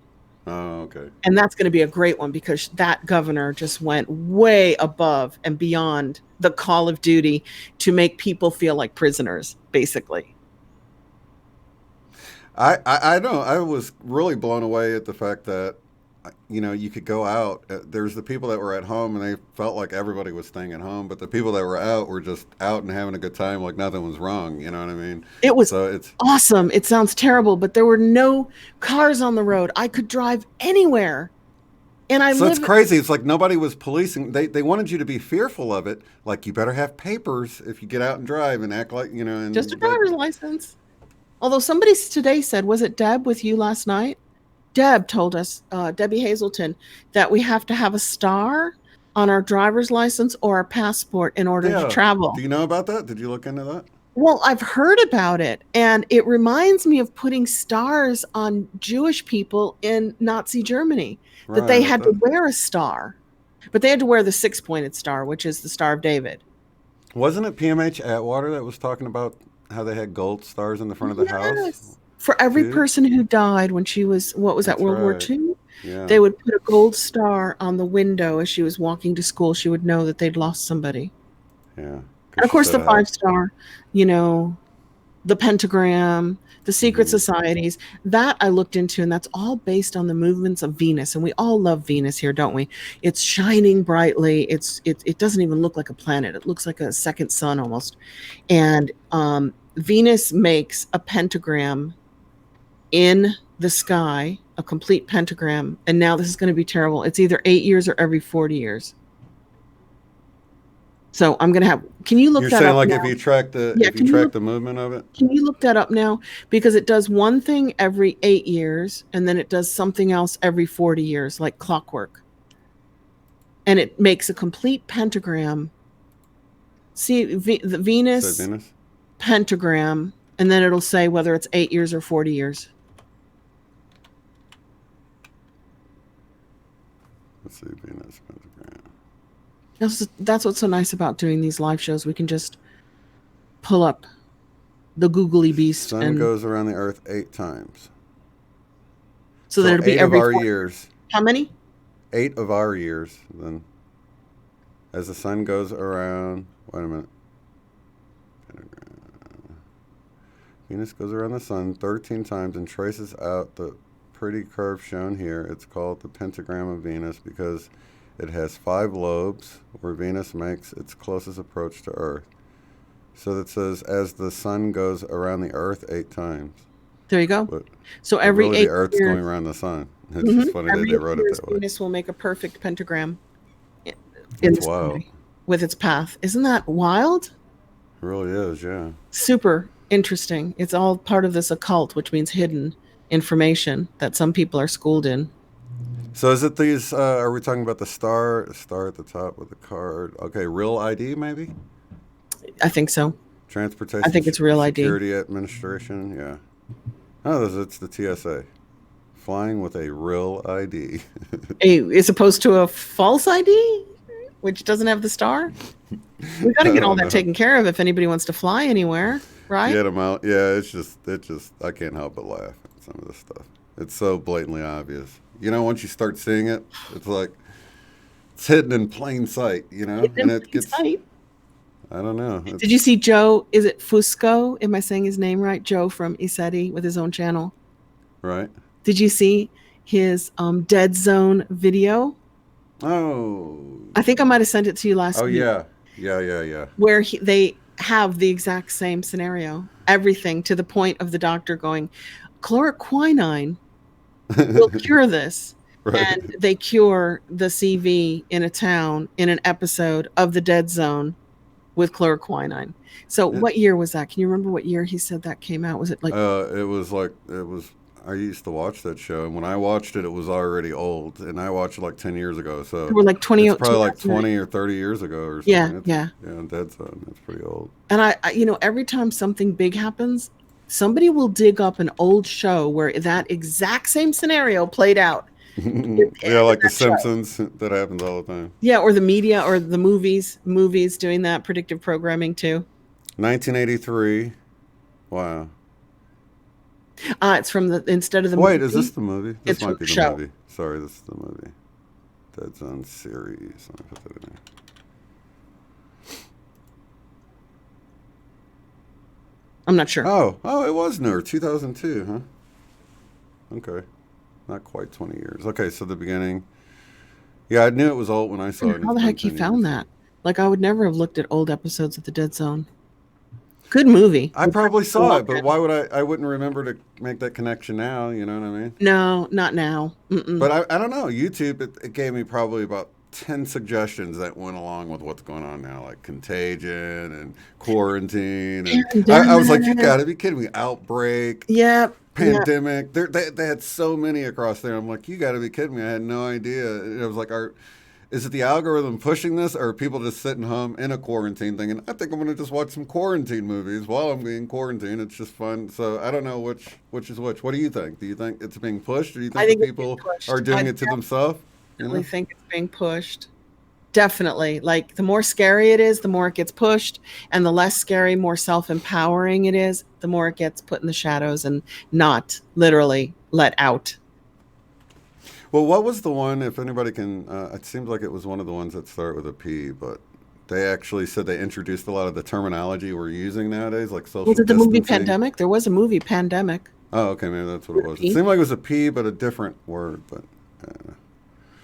Oh, okay. And that's going to be a great one because that governor just went way above and beyond the call of duty to make people feel like prisoners, basically. I know. I was really blown away at the fact that you could go out. There's the people that were at home and they felt like everybody was staying at home, but the people that were out were just out and having a good time, like nothing was wrong. You know what I mean? It was So it's awesome. It sounds terrible, but there were no cars on the road. I could drive anywhere And I So it's live crazy. It's like nobody was policing. They wanted you to be fearful of it. Like you better have papers if you get out and drive and act like, just a and driver's license. Although somebody today said, was it Deb with you last night? Deb told us, Debbie Hazelton, that we have to have a star on our driver's license or our passport in order to yeah. travel. Do you know about that? Did you look into that? Well, I've heard about it, and it reminds me of putting stars on Jewish people in Nazi Germany, that they Right. had to wear a star, but they had to wear the six-pointed star, which is the Star of David. Wasn't it PMH Atwater that was talking about how they had gold stars in the front of the house Yes. For every too? person who died when she was, what was that, That's World War right. II? Yeah. They would put a gold star on the window as she was walking to school. She would know that they'd lost somebody. Yeah. And Because of she course, said the how. five-star, you know, the pentagram, the secret Mhm. societies, that I looked into, and that's all based on the movements of Venus. And we all love Venus here, don't we? It's shining brightly. It doesn't even look like a planet. It looks like a second sun almost. And Venus makes a pentagram in the sky, a complete pentagram. And now this is going to be terrible. It's either 8 years or every 40 years. So I'm going to have, can you look You're that saying up like now? if you track the Yeah, if you track the movement of it? can you look that up now? Because it does one thing every 8 years, and then it does something else every 40 years, like clockwork. And it makes a complete pentagram. See, the Say Venus Venus. pentagram, and then it'll say whether it's 8 years or 40 years. Let's see, Venus pentagram. That's what's so nice about doing these live shows. We can just pull up the googly beast, Sun and goes around the Earth 8 times. so that it'll be 8 of every our 40. years. How many? 8 of our years. Then, as the sun goes around. Wait a minute. Venus goes around the sun 13 times and traces out the pretty curve shown here. It's called the pentagram of Venus because it has 5 lobes where Venus makes its closest approach to Earth. So that says as the sun goes around the Earth 8 times. There you go. But, So but every really 8 the Earth's years, going around the sun. It's just funny that every they 8 wrote it years, that way. Venus will make a perfect pentagram in That's the wild. sky with its path. Isn't that wild? It really is, yeah. Super interesting. It's all part of this occult, which means hidden information that some people are schooled in. So is it these, are we talking about the star at the top with the card? Okay, Real ID maybe? I think so. Transportation I think it's Real ID. Security Administration, yeah. Oh, it's the TSA. Flying with a real ID. As opposed to a false ID, which doesn't have the star. We've got to get all that taken care of if anybody wants to fly anywhere, right? Get them out. Yeah, it just, I can't help but laugh at some of this stuff. It's so blatantly obvious. Once you start seeing it, it's like, it's hidden in plain sight, and it gets, Sight. I don't know. Did you see Joe? Is it Fusco? Am I saying his name right? Joe from Iseti with his own channel. Right? Did you see his Dead Zone video? Oh. I think I might have sent it to you last week. Yeah. Yeah. Where they have the exact same scenario. Everything to the point of the doctor going, chloroquine will cure this. Right. And they cure the CV in a town in an episode of the Dead Zone with chloroquine. So what year was that? Can you remember what year he said that came out? Was it like I used to watch that show, and when I watched it, it was already old, and I watched it like 10 years ago. So we're like 20, it's probably like 20 or 30 years ago or something. Yeah. Dead Zone. That's pretty old. And I every time something big happens, somebody will dig up an old show where that exact same scenario played out. Yeah, like The Simpsons. That happens all the time. Yeah, or the media or the movies doing that predictive programming too. 1983. Wow. It's from instead of the Wait, movie. is this the movie? This It's might be the show. movie. Sorry, this is the movie. Dead Zone series. Let me put that in there. I'm not sure. Oh, it was newer, 2002, huh? Okay. Not quite 20 years. Okay, so the beginning. Yeah, I knew it was old when I saw it. How the heck he found that? Like, I would never have looked at old episodes of the Dead Zone. Good movie. I Would probably definitely saw watch it, but it. why would I wouldn't remember to make that connection now, you know what I mean? No, not now. Mm-mm. But I don't know. YouTube, it gave me probably about 10 suggestions that went along with what's going on now, like contagion and quarantine. And I was like, you Pandemic. got to be kidding me. Outbreak, Yep. Yep. pandemic. They had so many across there. I'm like, you got to be kidding me. I had no idea. And it was like, is it the algorithm pushing this, or are people just sitting home in a quarantine thinking, I think I'm going to just watch some quarantine movies while I'm being quarantined? It's just fun. So I don't know which is which. What do you think? Do you think it's being pushed, or do you I think the think it's being people are pushed. I doing it to themselves? You definitely know? think it's being pushed. Definitely. Like the more scary it is, the more it gets pushed. And the less scary, more self empowering it is, the more it gets put in the shadows and not literally let out. Well, what was the one? If anybody can, it seems like it was one of the ones that start with a P, but they actually said they introduced a lot of the terminology we're using nowadays, like Was social it the movie distancing. Pandemic? There was a movie Pandemic Oh, okay, maybe that's what it with a was. It P. seemed like it was a P, but a different word. But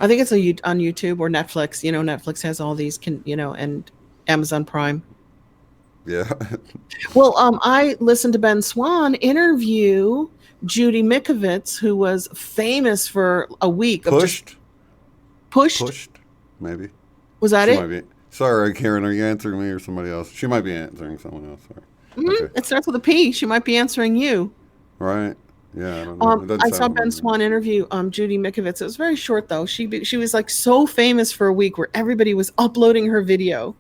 I think it's on YouTube or Netflix. You know, Netflix has all these, and Amazon Prime. yeah, Well, I listened to Ben Swan interview Judy Mikovits, who was famous for a week of just pushed, pushed. pushed, maybe. Was that She it? might be. Sorry, Karen. Are you answering me or somebody else? She might be answering someone else. Sorry. Okay. It starts with a P. She might be answering you. Right. Yeah, I don't know. It doesn't I saw sound Ben familiar. Swan interview Judy Mikovits. It was very short though. She was like so famous for a week where everybody was uploading her video,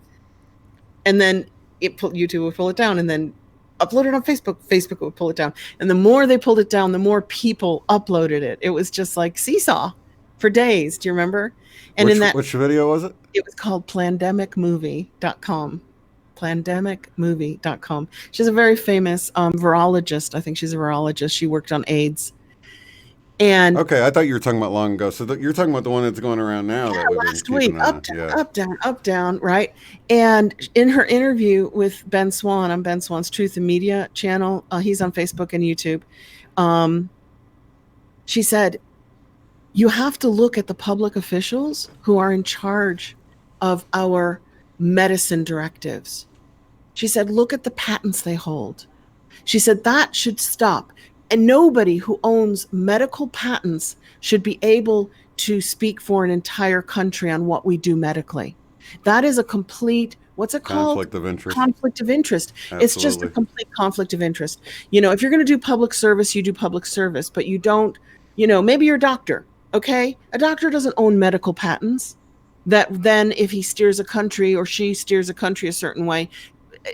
and then YouTube would pull it down, and then upload it on Facebook. Facebook would pull it down, and the more they pulled it down, the more people uploaded it. It was just like seesaw for days. Do you remember? And in that, Which video was it? it was called plandemicmovie.com. Plandemicmovie.com. She's a very famous virologist. I think she's a virologist. She worked on AIDS. And Okay, I thought you were talking about long ago. So you're talking about the one that's going around now that we've been last week, keeping an eye. Yeah. up, down, up, down, right? And in her interview with Ben Swan on Ben Swan's Truth and Media channel, he's on Facebook and YouTube. Um, she said, you have to look at the public officials who are in charge of our medicine directives. She said, look at the patents they hold. She said that should stop. And nobody who owns medical patents should be able to speak for an entire country on what we do medically. That is a complete, what's it called? Conflict of interest. Conflict of interest. It's just a Absolutely. complete conflict of interest. If you're going to do public service, you do public service, but you don't, maybe you're a doctor, okay? A doctor doesn't own medical patents that then if he steers a country or she steers a country a certain way,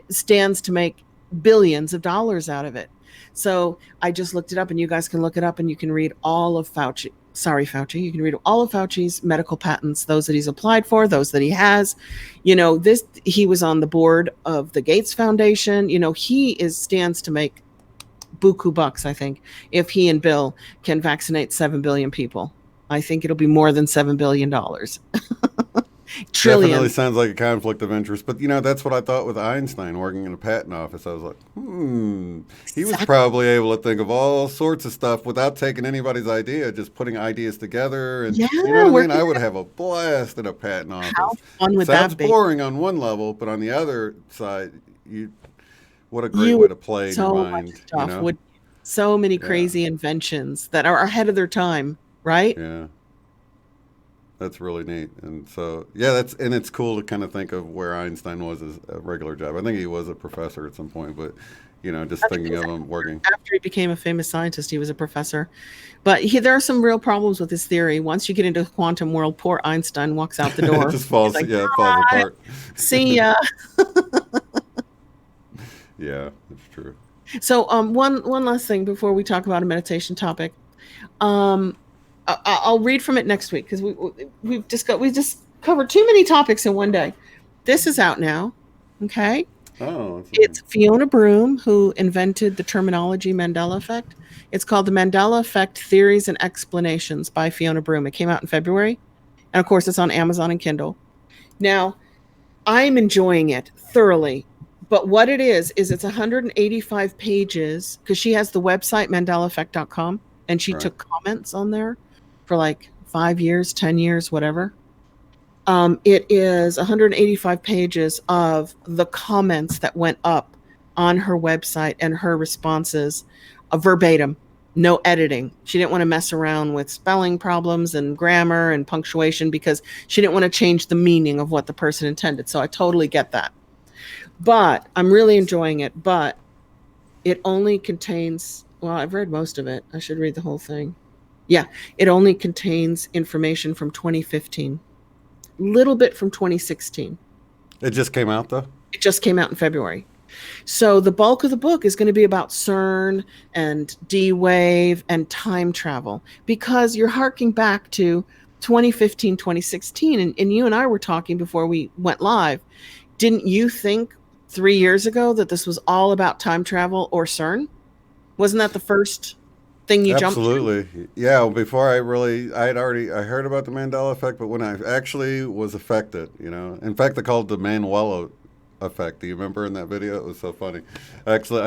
stands to make billions of dollars out of it. So I just looked it up, and you guys can look it up, and you can read all of Fauci. Sorry, Fauci. You can read all of Fauci's medical patents, those that he's applied for, those that he has. He was on the board of the Gates Foundation. He stands to make buku bucks, I think, if he and Bill can vaccinate 7 billion people. I think it'll be more than $7 billion. Definitely Trillion. sounds like a conflict of interest. But, that's what I thought with Einstein working in a patent office. I was like, he was Exactly. probably able to think of all sorts of stuff without taking anybody's idea, just putting ideas together. And Yeah, you know what I mean? working I would have a blast in a patent how office. fun would Sounds that be? boring on one level, but on the other side, what a great You way would to play in your so much mind, stuff would so many Yeah, crazy inventions that are ahead of their time, right? yeah. That's really neat. And so, yeah, it's cool to kind of think of where Einstein was as a regular job. I think he was a professor at some point, but, just I think thinking of him working. after he became a famous scientist, he was a professor. But there are some real problems with his theory. Once you get into the quantum world, poor Einstein walks out the It door. just He's falls, like, yeah, it falls "Bye, apart. see ya." Yeah, that's true. So, one last thing before we talk about a meditation topic. Um, I'll read from it next week because we just covered too many topics in one day. This is out now. Okay. Oh, that's It's Fiona Broome who invented the terminology Mandela Effect. It's called the Mandela Effect Theories and Explanations by Fiona Broome. It came out in February. And of course, it's on Amazon and Kindle. Now, I'm enjoying it thoroughly. But what it is it's 185 pages because she has the website mandelaeffect.com, and she right. took comments on there for like 5 years, 10 years, whatever. It is 185 pages of the comments that went up on her website and her responses verbatim, no editing. She didn't want to mess around with spelling problems and grammar and punctuation because she didn't want to change the meaning of what the person intended. So I totally get that. But I'm really enjoying it. But it only contains, well, I've read most of it. I should read the whole thing. Yeah, it only contains information from 2015, little bit from 2016. It just came out though? It just came out in February. So the bulk of the book is going to be about CERN and D-Wave and time travel, because you're harking back to 2015, 2016. And you and I were talking before we went live. Didn't you think 3 years ago that this was all about time travel or CERN? Wasn't that the first thing you jumped to? Absolutely. Yeah, before I heard about the Mandela Effect, but when I actually was affected, in fact, they called it the Mandela Effect. Do you remember in that video? It was so funny. Actually,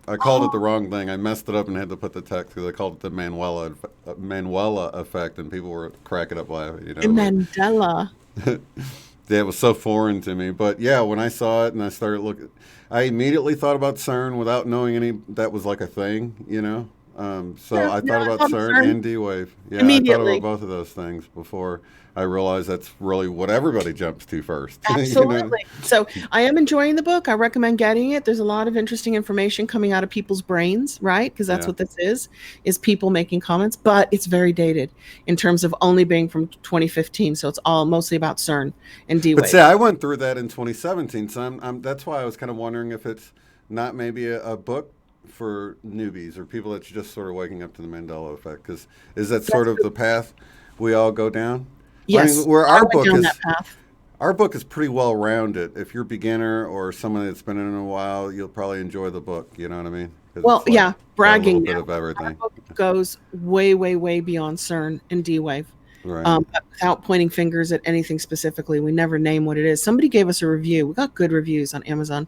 I called it the wrong thing. I messed it up and had to put the text because I called it the Mandela Effect, and people were cracking up laughing. Mandela. Yeah, it was so foreign to me. But yeah, when I saw it and I started looking, I immediately thought about CERN without knowing that was like a thing, So Yeah, I thought about CERN and D-Wave. Yeah, I thought about both of those things before I realized that's really what everybody jumps to first. Absolutely. So I am enjoying the book. I recommend getting it. There's a lot of interesting information coming out of people's brains, right? Because that's what this is people making comments, but it's very dated in terms of only being from 2015. So it's all mostly about CERN and D-Wave. But see, I went through that in 2017. So that's why I was kind of wondering if it's not maybe a book for newbies or people that's just sort of waking up to the Mandela Effect. Because is that sort of the path we all go down? Yes, I mean, where path. Our book is pretty well rounded. If you're a beginner or someone that's been in a while, you'll probably enjoy the book. You know what I mean? Well, yeah, bragging. A little bit of everything. Our book goes way, way, way beyond CERN and D-Wave. Right. Without pointing fingers at anything specifically. We never name what it is. Somebody gave us a review. We got good reviews on Amazon.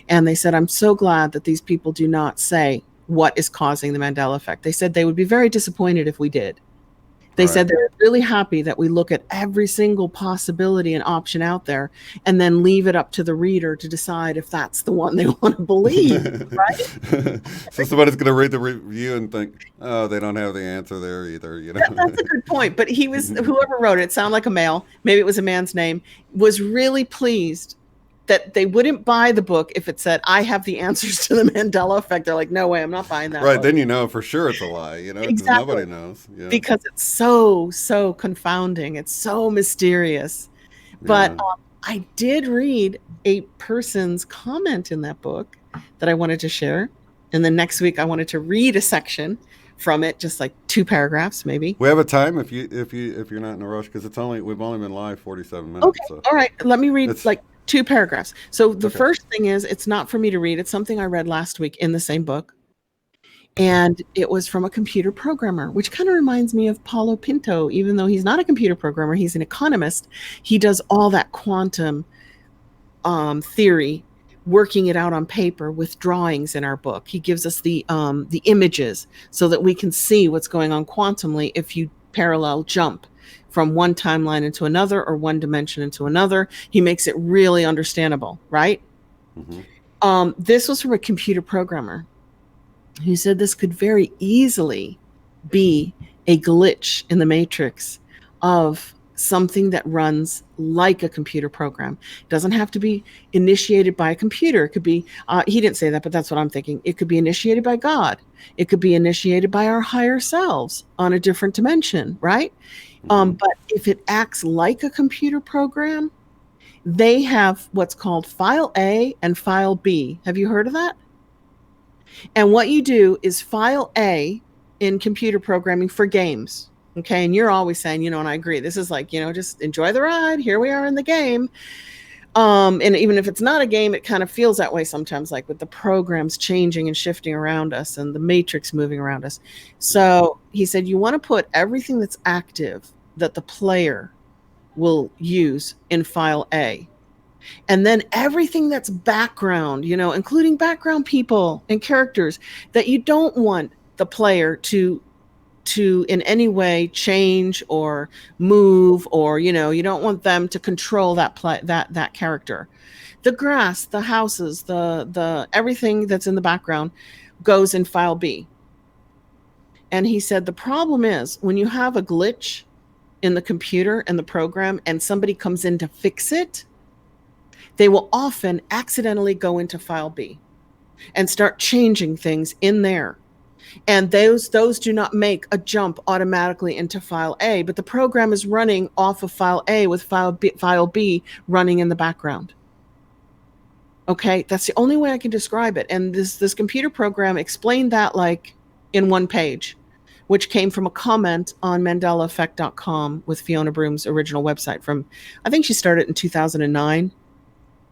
And they said, I'm so glad that these people do not say what is causing the Mandela Effect. They said they would be very disappointed if we did. They said they're really happy that we look at every single possibility and option out there and then leave it up to the reader to decide if that's the one they want to believe, right? So somebody's going to read the review and think, oh, they don't have the answer there either. That's a good point. But whoever wrote it sounded like a male, maybe it was a man's name, was really pleased that they wouldn't buy the book if it said, I have the answers to the Mandela Effect. They're like, no way, I'm not buying that Right, book. then you know for sure it's a lie, because nobody knows. Yeah. Because it's so confounding. It's so mysterious. But I did read a person's comment in that book that I wanted to share. And then next week I wanted to read a section from it, just like 2 paragraphs maybe. We have a time if you're not in a rush, because we've only been live 47 minutes. Okay, so. All right. Let me read 2 paragraphs. So the first thing is, it's not for me to read. It's something I read last week in the same book. And it was from a computer programmer, which kind of reminds me of Paulo Pinto. Even though he's not a computer programmer, he's an economist. He does all that quantum theory, working it out on paper with drawings in our book. He gives us the images so that we can see what's going on quantumly if you parallel jump from one timeline into another or one dimension into another. He makes it really understandable, right? Mm-hmm. This was from a computer programmer who said this could very easily be a glitch in the matrix of something that runs like a computer program. It doesn't have to be initiated by a computer. It could be, he didn't say that, but that's what I'm thinking. It could be initiated by God. It could be initiated by our higher selves on a different dimension, right? But if it acts like a computer program, they have what's called file A and file B. Have you heard of that? And what you do is file A in computer programming for games. Okay. And you're always saying, and I agree, this is like, just enjoy the ride. Here we are in the game. And even if it's not a game, it kind of feels that way sometimes, like with the programs changing and shifting around us and the matrix moving around us. So he said, you want to put everything that's active that the player will use in file A. And then everything that's background, including background people and characters that you don't want the player to to in any way change or move, or you don't want them to control that character. The grass, the houses, the everything that's in the background goes in file B. And he said the problem is when you have a glitch in the computer and the program and somebody comes in to fix it, they will often accidentally go into file B and start changing things in there. And those do not make a jump automatically into file A, but the program is running off of file A with file B running in the background. Okay, that's the only way I can describe it. And this computer program explained that like in one page, which came from a comment on MandelaEffect.com with Fiona Broom's original website from, I think she started in 2009,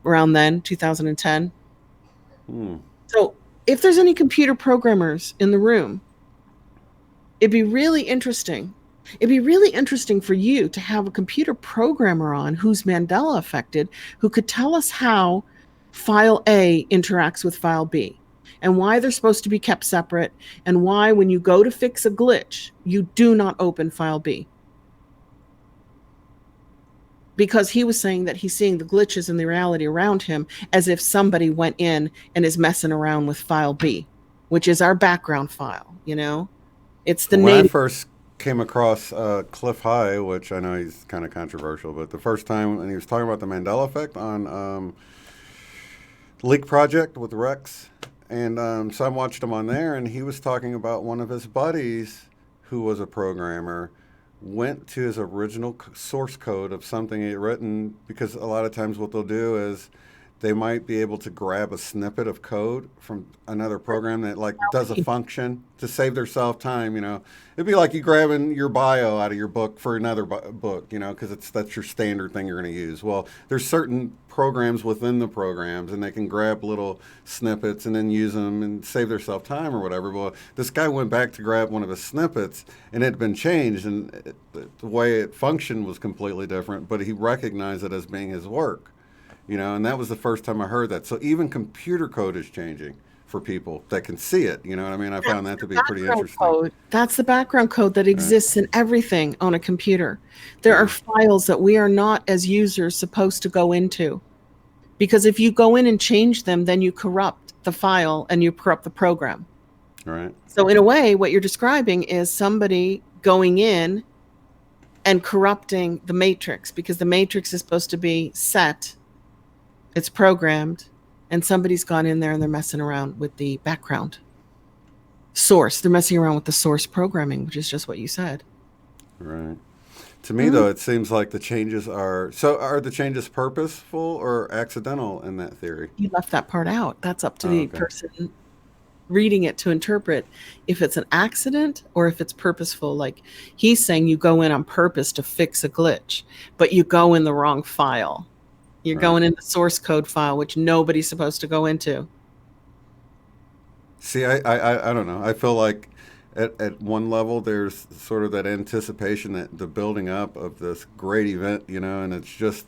around then, 2010. So if there's any computer programmers in the room, it'd be really interesting. It'd be really interesting for you to have a computer programmer on who's Mandela affected, who could tell us how file A interacts with file B and why they're supposed to be kept separate, and why when you go to fix a glitch, you do not open file B. Because he was saying that he's seeing the glitches in the reality around him as if somebody went in and is messing around with file B, which is our background file, It's the When I native. first came across Cliff High, which I know he's kind of controversial, but the first time, and he was talking about the Mandela Effect on Leak Project with Rex, and so I watched him on there, and he was talking about one of his buddies who was a programmer went to his original source code of something he had written, because a lot of times what they'll do is they might be able to grab a snippet of code from another program that like does a function to save themselves time. It'd be like you grabbing your bio out of your book for another book, because that's your standard thing you're going to use. Well, there's certain programs within the programs, and they can grab little snippets and then use them and save themselves time or whatever. Well, this guy went back to grab one of his snippets, and it had been changed, and the way it functioned was completely different, but he recognized it as being his work. And that was the first time I heard that. So even computer code is changing for people that can see it. You know what I mean? I found that to be pretty interesting. Code. That's the background code that exists in everything on a computer. There are files that we are not, as users, supposed to go into. Because if you go in and change them, then you corrupt the file and you corrupt the program. Right. So in a way, what you're describing is somebody going in and corrupting the matrix, because the matrix is supposed to be set. It's programmed, and somebody's gone in there and they're messing around with the background source. They're messing around with the source programming, which is just what you said. Right. To me, though, it seems like the changes are the changes purposeful or accidental in that theory? You left that part out. That's up to the person reading it to interpret if it's an accident or if it's purposeful. Like he's saying you go in on purpose to fix a glitch, but you go in the wrong file. You're going in the source code file, which nobody's supposed to go into. See, I don't know. I feel like at one level there's sort of that anticipation, that the building up of this great event, and it's just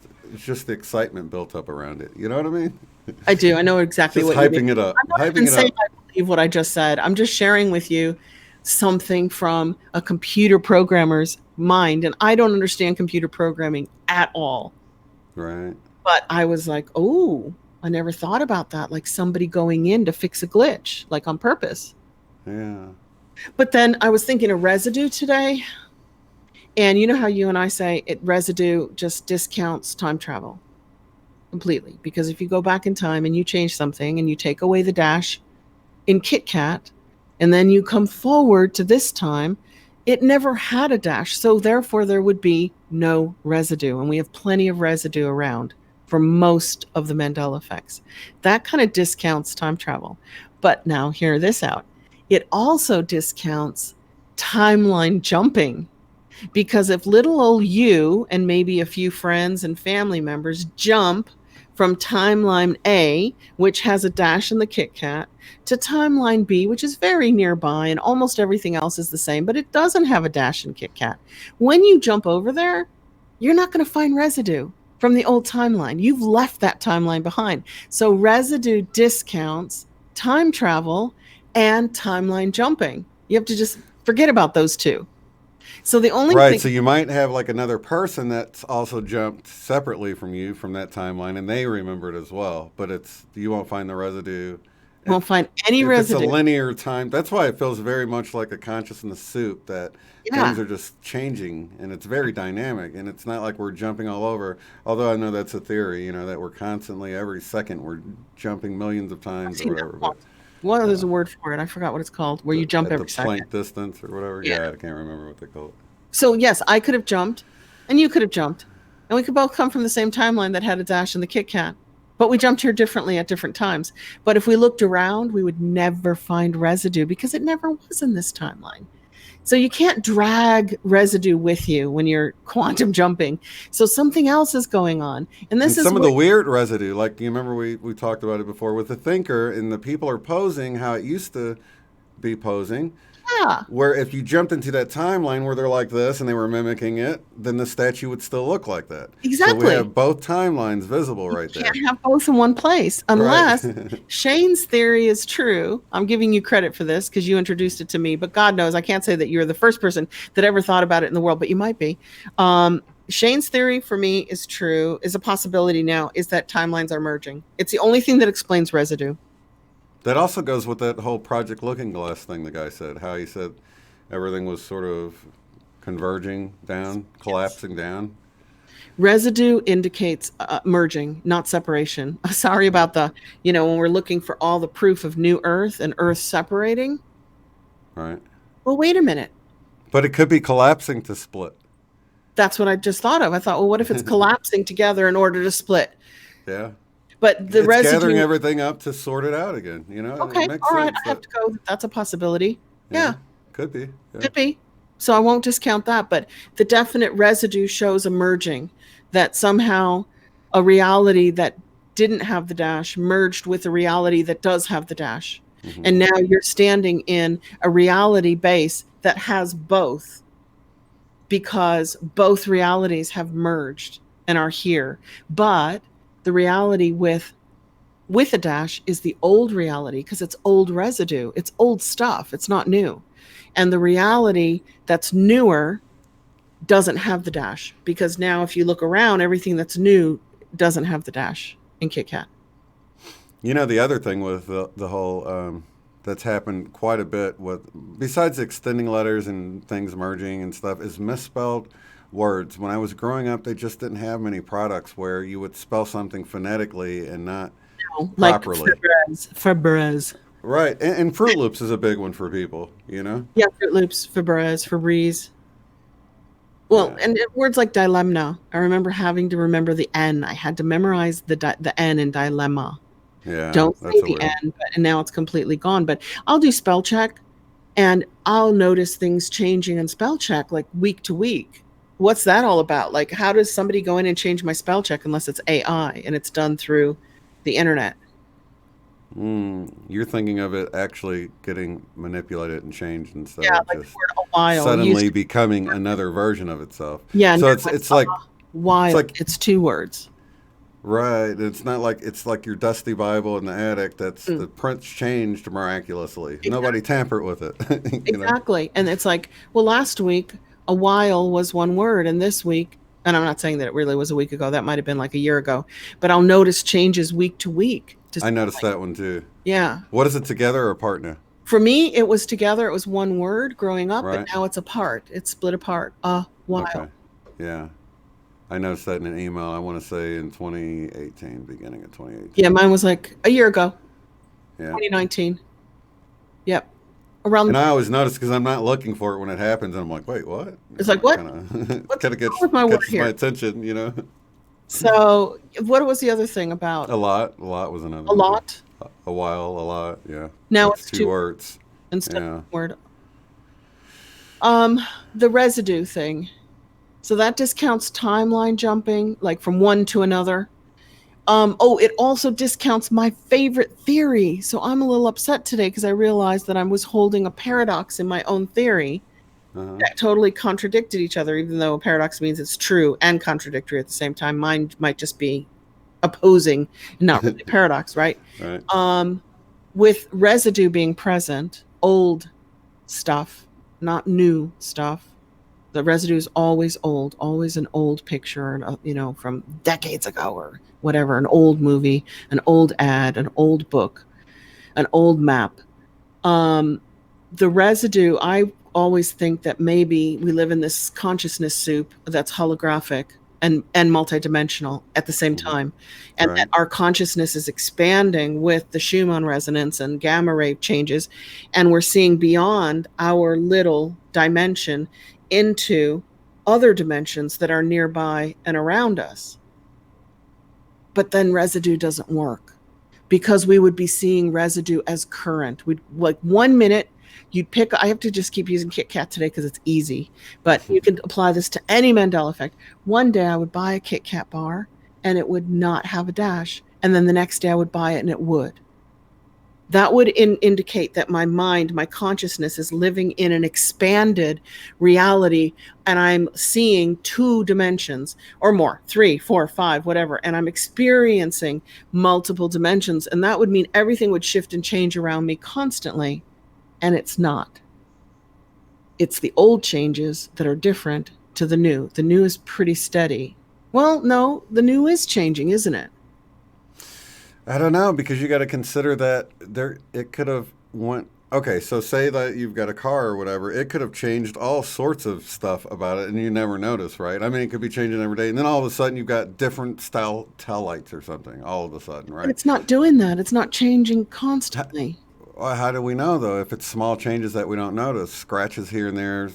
the excitement built up around it. You know what I mean? I do. I know exactly just what you hyping mean. it up. I'm not even saying I believe what I just said. I'm just sharing with you something from a computer programmer's mind, and I don't understand computer programming at all. Right. But I was like, oh, I never thought about that. Like somebody going in to fix a glitch, like on purpose. Yeah. But then I was thinking of residue today. And you know how you and I say residue just discounts time travel completely. Because if you go back in time and you change something and you take away the dash in Kit Kat, and then you come forward to this time, it never had a dash. So therefore there would be no residue. And we have plenty of residue around for most of the Mandela effects. That kind of discounts time travel. But now hear this out. It also discounts timeline jumping, because if little old you and maybe a few friends and family members jump from timeline A, which has a dash in the Kit Kat, to timeline B, which is very nearby and almost everything else is the same, but it doesn't have a dash in Kit Kat. When you jump over there, you're not going to find residue from the old timeline. You've left that timeline behind. So residue discounts time travel and timeline jumping. You have to just Forget about those two. So the only Right. thing So you might have like another person that's also jumped separately from you from that timeline, and they remember it as well. But you won't find the residue. won't find any If it's a residue. linear time, that's why it feels very much like a consciousness soup, that things Yeah. are just changing and it's very dynamic, and it's not like we're jumping all over. Although I know that's a theory, that we're constantly, every second, we're jumping millions of I've times or seen that whatever. But once. Well, there's uh, a word for it. I forgot what it's called, where you jump at the every second. Planck distance or whatever. Yeah. Yeah, I can't remember what they call it. So yes, I could have jumped, and you could have jumped, and we could both come from the same timeline that had a dash and the Kit Kat, but we jumped here differently at different times. But if we looked around, we would never find residue because it never was in this timeline. So you can't drag residue with you when you're quantum jumping. So something else is going on, and And this is some of what. the weird residue, like you remember we talked about it before with the thinker, and the people are posing how it used to be posing. Yeah, Where if you jumped into that timeline where they're like this and they were mimicking it, then the statue would still look like that. So we exactly. have both timelines visible right Can't there. have both in one place Right. unless Shane's theory is true. I'm giving you credit for this because you introduced it to me, but God knows I can't say that you're the first person that ever thought about it in the world, but you might be. Shane's theory for me is true, is a possibility now, is that timelines are merging. It's the only thing that explains residue. That also goes with that whole Project Looking Glass thing the guy said, how he said everything was sort of converging down, collapsing down. Residue indicates merging, not separation. Sorry Right. about when we're looking for all the proof of new Earth and Earth separating. Right. Well, wait a minute. But it could be collapsing to split. That's what I just thought of. I thought, well, what if it's collapsing together in order to split? Yeah. But the It's gathering residue. everything up to sort it out again. It Okay, makes all right. sense I have that, to go. That's a possibility. yeah, Yeah, could be. Yeah. could be. So I won't discount that. But the definite residue shows a merging, that somehow a reality that didn't have the dash merged with a reality that does have the dash. Hmm. And now you're standing in a reality base that has both, because both realities have merged and are here. But the reality with a dash is the old reality because it's old residue. It's old stuff. It's not new. And the reality that's newer doesn't have the dash, because now if you look around, everything that's new doesn't have the dash in Kit Kat. The other thing with the whole that's happened quite a bit with, besides extending letters and things merging and stuff, is misspelled words. When I was growing up, they just didn't have many products where you would spell something phonetically and not Like properly. Febreze. Right. And Fruit Loops is a big one for people. Yeah, Fruit Loops, Febreze. Well, Yeah. and words like dilemma. I remember having to remember the N. I had to memorize the N in dilemma. Yeah. Don't say That's a the weird. N, and now it's completely gone. But I'll do spell check, and I'll notice things changing in spell check like week to week. What's that all about? Like, how does somebody go in and change my spell check unless it's AI and it's done through the internet? You're thinking of it actually getting manipulated and changed instead Yeah, of like the just word a while suddenly used. becoming another version of itself. Yeah, So now it's it's it's like it's while. like It's two words. right. It's not like it's like your dusty Bible in the attic. That's Mm, the print's changed miraculously. Nobody exactly. tampered with it. Exactly. And it's like, well, last week, a while was one word, and this week, and I'm not saying that it really was a week ago, that might have been like a year ago, but I'll notice changes week to week. I noticed that one too. Yeah. What is it, together or partner? For me, it was together. It was one word growing up, but Right. now it's apart. It's split apart. A Okay. while. Yeah. I noticed that in an email. I want to say in 2018, beginning of Yeah, 2018. mine was like a year ago, Yeah. 2019. Yep. Around, And I always notice because I'm not looking for it when it happens, and I'm like, wait, what? it's like, what? Kind of What's kind of wrong with my word catches my here? attention. So, what was the other thing about A lot was another a one too. lot? A while, a lot, yeah. Now That's it's two two words. instead of Yeah. one word. Um, the residue thing. So that discounts timeline jumping, like from one to another. Oh, it also discounts my favorite theory. So I'm a little upset today because I realized that I was holding a paradox in my own theory Uh-huh. that totally contradicted each other, even though a paradox means it's true and contradictory at the same time. Mine might just be opposing, not really a paradox, right? Right. With residue being present, old stuff, not new stuff. The residue is always old, always an old picture, from decades ago or whatever, an old movie, an old ad, an old book, an old map. Um, the residue, I always think that maybe we live in this consciousness soup that's holographic and multidimensional at the same Mhm. time, and that Right. our consciousness is expanding with the Schumann resonance and gamma ray changes, and we're seeing beyond our little dimension into other dimensions that are nearby and around us. But then residue doesn't work because we would be seeing residue as current. We'd like 1 minute you'd pick. I have to just keep using Kit Kat today because it's easy, but you can apply this to any Mandela effect. One day I would buy a Kit Kat bar and it would not have a dash, and then the next day I would buy it and it would. That would indicate that my mind, my consciousness is living in an expanded reality, and I'm seeing two dimensions or more, three, four, five, whatever, and I'm experiencing multiple dimensions. And that would mean everything would shift and change around me constantly. And it's not. It's the old changes that are different to the new. The new is pretty steady. Well, no, the new is changing, isn't it? I don't know because you got to consider that there it could have went. Okay, so say that you've got a car or whatever, it could have changed all sorts of stuff about it, and you never notice, right? I mean, it could be changing every day, and then all of a sudden you've got different style tail lights or something. All of a sudden, But right? it's not doing that. It's not changing How, constantly. how do we know though if it's small changes that we don't notice, scratches here and there?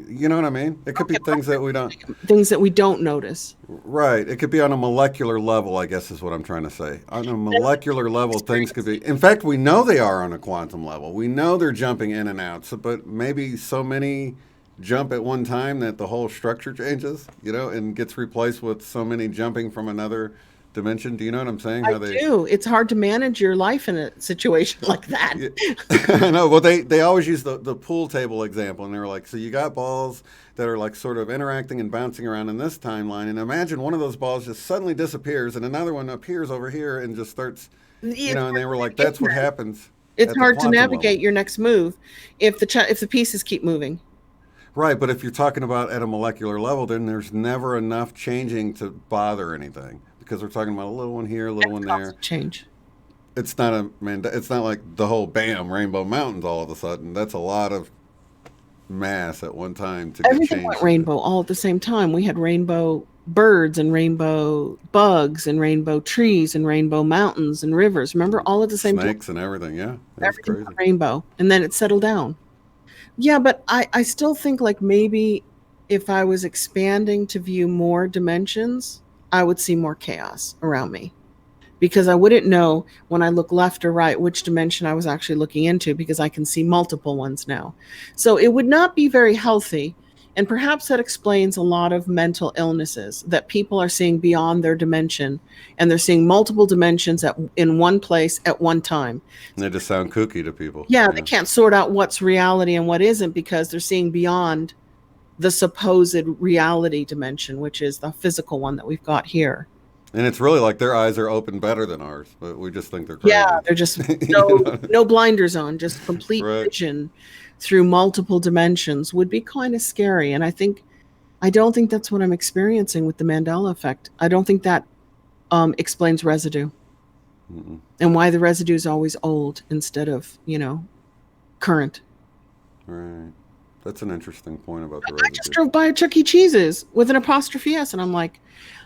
You know what I mean? It could be Okay, things that we don't. things that we don't notice. Right. It could be on a molecular level, I guess is what I'm trying to say. On a molecular level, things could Experience. be. In fact, we know they are on a quantum level. We know they're jumping in and out. So, but maybe so many jump at one time that the whole structure changes, and gets replaced with so many jumping from another dimension. Do you know what I'm saying? I How they. do. It's hard to manage your life in a situation like that. Yeah. I know. Well, they always use the pool table example, and they were like, so you got balls that are like sort of interacting and bouncing around in this timeline, and imagine one of those balls just suddenly disappears, and another one appears over here and just starts, It's and they hard were to like, navigate that's what that. happens It's at the hard to quantum navigate level. your next move if the pieces keep moving. Right, but if you're talking about at a molecular level, then there's never enough changing to bother anything because we're talking about a little one here, a little That's one there. constant change. It's not a man. It's not like the whole bam Rainbow Mountains all of a sudden. That's a lot of mass at one time to be Everything went changed into. rainbow all at the same time. We had rainbow birds and rainbow bugs and rainbow trees and rainbow mountains and rivers. Remember, all at the same time, Snakes and everything. Yeah, it was everything crazy. went rainbow, and then it settled down. Yeah, but I still think like maybe if I was expanding to view more dimensions, I would see more chaos around me because I wouldn't know when I look left or right which dimension I was actually looking into because I can see multiple ones now. So it would not be very healthy. And perhaps that explains a lot of mental illnesses that people are seeing beyond their dimension and they're seeing multiple dimensions in one place at one time. They just sound kooky to people. Yeah, they Yeah. can't sort out what's reality and what isn't because they're seeing beyond the supposed reality dimension, which is the physical one that we've got here. And it's really like their eyes are open better than ours, but we just think they're Yeah, crazy. they're just you no know? no blinders on, just complete Right. vision through multiple dimensions would be kind of scary. And I don't think that's what I'm experiencing with the Mandela effect. I don't think that explains residue Mm-mm. and why the residue is always old instead of, current. Right. That's an interesting point about the I just residue. drove by a Chuck E. Cheese's with an apostrophe S, and I'm like,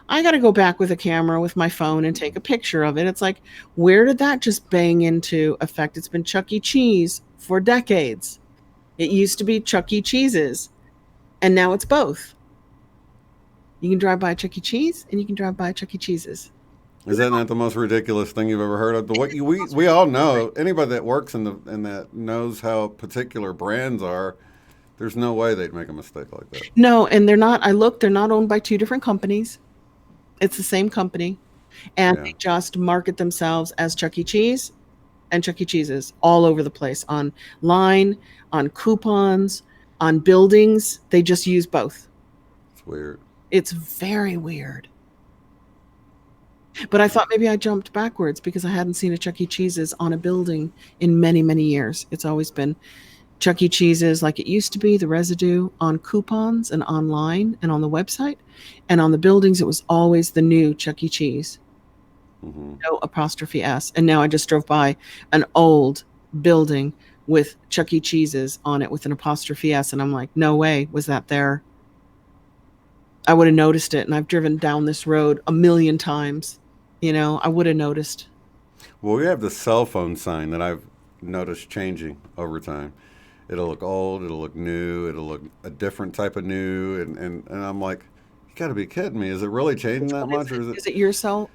I got to go back with a camera with my phone and take a picture of it. It's like, where did that just bang into effect? It's been Chuck E. Cheese for decades. It used to be Chuck E. Cheese's, and now it's both. You can drive by a Chuck E. Cheese, and you can drive by a Chuck E. Cheese's. Is that not the most ridiculous thing you've ever heard of? But we all know anybody that works in that knows how particular brands are. There's no way they'd make a mistake like that. No, and they're not. I looked. They're not owned by two different companies. It's the same company, and Yeah. they just market themselves as Chuck E. Cheese and Chuck E. Cheese's all over the place online, on coupons, on buildings. They just use both. It's weird. It's very weird. But I thought maybe I jumped backwards because I hadn't seen a Chuck E. Cheese's on a building in many, many years. It's always been Chuck E. Cheese's like it used to be, the residue on coupons and online and on the website. And on the buildings, it was always the new Chuck E. Cheese, Mm-hmm. no apostrophe S. And now I just drove by an old building with Chuck E. Cheese's on it with an apostrophe S. And I'm like, no way was that there. I would have noticed it. And I've driven down this road a million times. I would have noticed. Well, we have the cell phone sign that I've noticed changing over time. It'll look old, it'll look new, it'll look a different type of new, and I'm like, you got to be kidding me! Is it really changing Which that one is much, or it? is it? Is it your cell?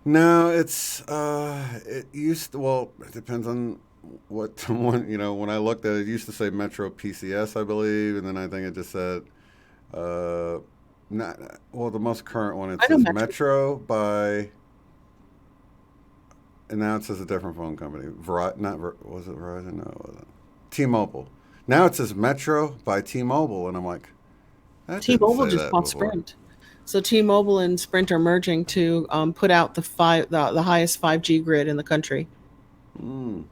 No, it used to. Well, it depends on what one. When I looked at it, it used to say Metro PCS, I believe, and then I think it just said, uh, not well, the most current one. It I know says Metro. Metro by. And now it says a different phone company. Was it Verizon? No, it wasn't. T-Mobile. Now it says Metro by T-Mobile, and I'm like, that didn't T-Mobile say just that bought before. Sprint. So T-Mobile and Sprint are merging to put out the highest 5G grid in the country. Mm.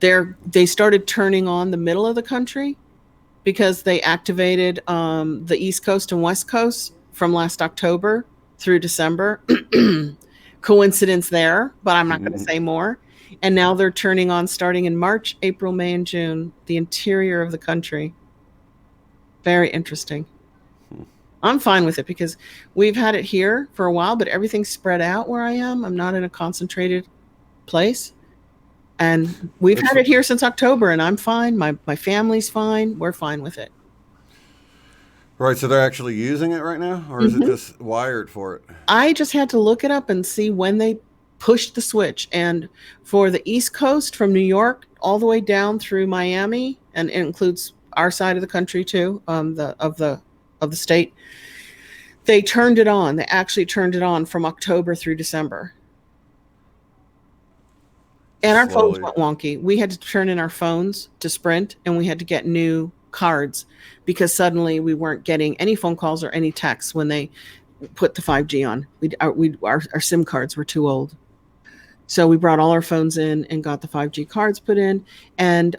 They started turning on the middle of the country because they activated the East Coast and West Coast from last October through December. Coincidence there, but I'm not going to say more. And now they're turning on starting in March, April, May, and June, the interior of the country. Very interesting. I'm fine with it because we've had it here for a while, but everything's spread out where I am. I'm not in a concentrated place. And we've It's had it here since October, and I'm fine. My family's fine. We're fine with it. right. So they're actually using it right now, or is it Hmm. just wired for it? I just had to look it up and see when they pushed the switch. And for the East Coast, from New York all the way down through Miami, and it includes our side of the country too, of the state, they turned it on. They actually turned it on from October through December. And Just our phones slowly. went wonky. We had to turn in our phones to Sprint, and we had to get new cards because suddenly we weren't getting any phone calls or any texts when they put the 5G on. Our SIM cards were too old. So we brought all our phones in and got the 5G cards put in. And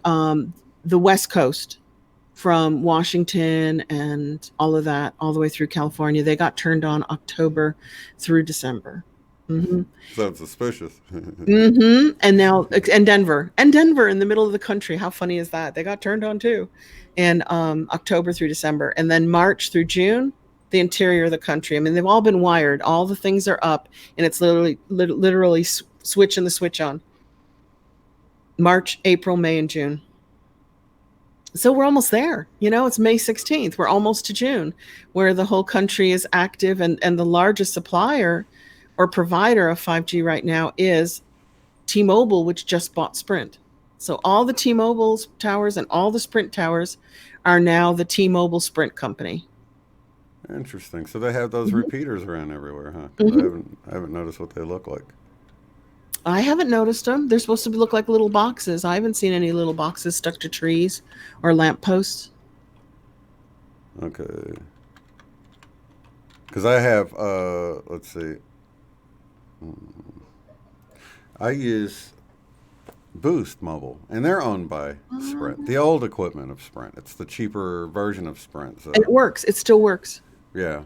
the West Coast, from Washington and all of that, all the way through California, they got turned on October through December. Hmm. Sounds suspicious. And now, and Denver in the middle of the country. How funny is that? They got turned on too, in October through December, and then March through June, the interior of the country. I mean, they've all been wired. All the things are up, and it's literally switching the switch on. March, April, May, and June. So we're almost there. It's May 16th. We're almost to June, where the whole country is active, and the largest supplier or provider of 5G right now is T-Mobile, which just bought Sprint. So all the T-Mobile's towers and all the Sprint towers are now the T-Mobile Sprint company. Interesting. So they have those Mhm. repeaters around everywhere, huh? Because I Mhm. haven't noticed what they look like. I haven't noticed them. They're supposed to look like little boxes. I haven't seen any little boxes stuck to trees or lampposts. Okay. Because I have, let's see, I use Boost Mobile, and they're owned by Sprint, the old equipment of Sprint. It's the cheaper version of Sprint. And it So works. It still works. yeah.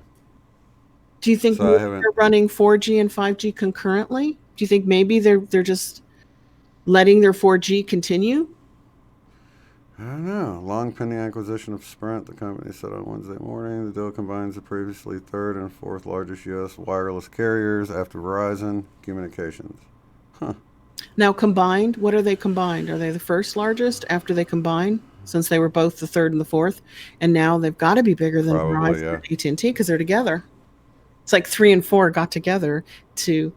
Do you think So I maybe haven't. they're running 4G and 5G concurrently? Do you think maybe they're just letting their 4G continue? I don't know. Long pending acquisition of Sprint, the company said on Wednesday morning. The deal combines the previously third and fourth largest U.S. wireless carriers after Verizon Communications. Huh. Now combined, what are they combined? Are they the first largest after they combine? Since they were both the third and the fourth, and now they've got to be bigger than Probably, Verizon yeah. and AT&T because they're together. It's like three and four got together to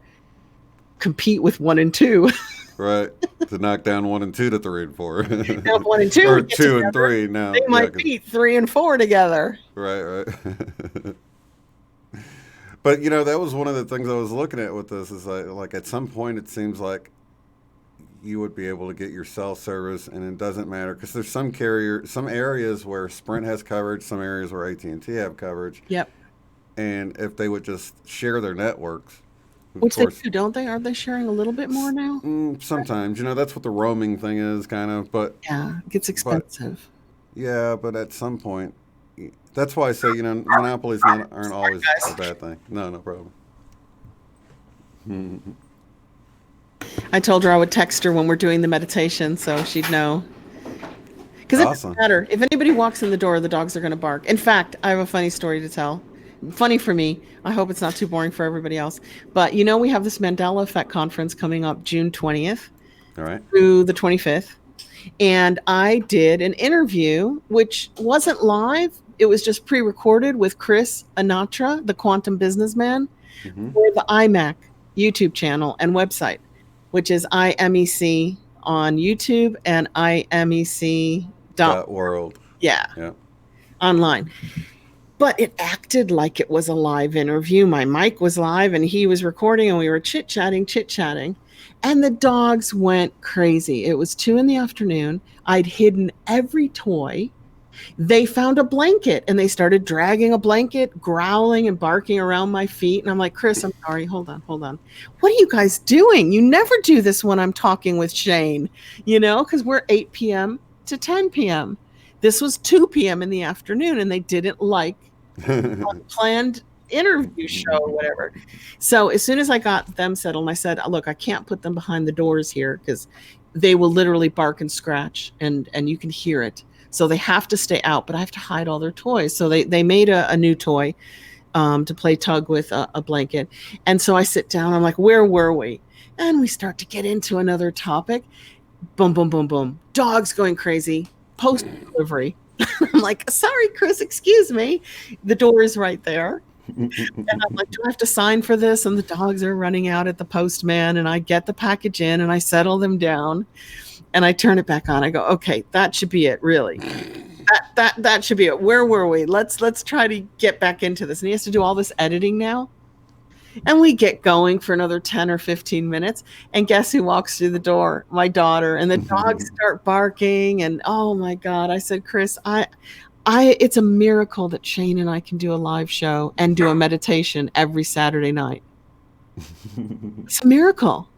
compete with one and two. Right. To knock down one and two to three and four. Now if one and two Or would get two and together, three they now. Yeah, might 'cause beat three and four together. right, right. But that was one of the things I was looking at with this is like at some point it seems like you would be able to get your cell service, and it doesn't matter because there's some areas where Sprint has coverage, some areas where AT&T have coverage, Yep. and if they would just share their networks, of Which they course. do, don't they? Are they sharing a little bit more now? Sometimes, that's what the roaming thing is, kind of. Yeah, it gets But expensive. yeah, but at some point, that's why I say, monopolies aren't always a Guys, bad thing. No, no problem. I told her I would text her when we're doing the meditation so she'd know. Because it doesn't Awesome. matter. If anybody walks in the door, the dogs are going to bark. In fact, I have a funny story to tell. Funny for me. I hope it's not too boring for everybody else. But we have this Mandela Effect conference coming up June 20th All right. through the 25th. And I did an interview, which wasn't live. It was just pre recorded with Chris Anatra, the quantum businessman, Mm-hmm. for the iMac YouTube channel and website, which is IMEC on YouTube and IMEC. Dot world. Yeah, Yeah. online. But it acted like it was a live interview. My mic was live and he was recording and we were chit chatting. And the dogs went crazy. It was 2 in the afternoon. I'd hidden every toy. They found a blanket and they started dragging a blanket, growling and barking around my feet. And I'm like, Chris, I'm sorry. Hold on. What are you guys doing? You never do this when I'm talking with Shane, because we're 8 p.m. to 10 p.m. This was 2 p.m. in the afternoon and they didn't like unplanned interview show or whatever. So as soon as I got them settled, I said, look, I can't put them behind the doors here because they will literally bark and scratch and you can hear it. So they have to stay out, but I have to hide all their toys. So they made a new toy to play tug with a blanket. And so I sit down, I'm like, where were we? And we start to get into another topic. Boom, boom, boom, boom. Dogs going crazy. Post delivery. I'm like, sorry, Chris, excuse me. The door is right there. And I'm like, do I have to sign for this? And the dogs are running out at the postman. And I get the package in and I settle them down and I turn it back on. I go, okay, that should be it, really. That should be it. Where were we? Let's try to get back into this. And he has to do all this editing now. And we get going for another 10 or 15 minutes. And guess who walks through the door? My daughter. And the dogs start barking. And oh my God. I said, Chris, it's a miracle that Shane and I can do a live show and do a meditation every Saturday night. It's a miracle.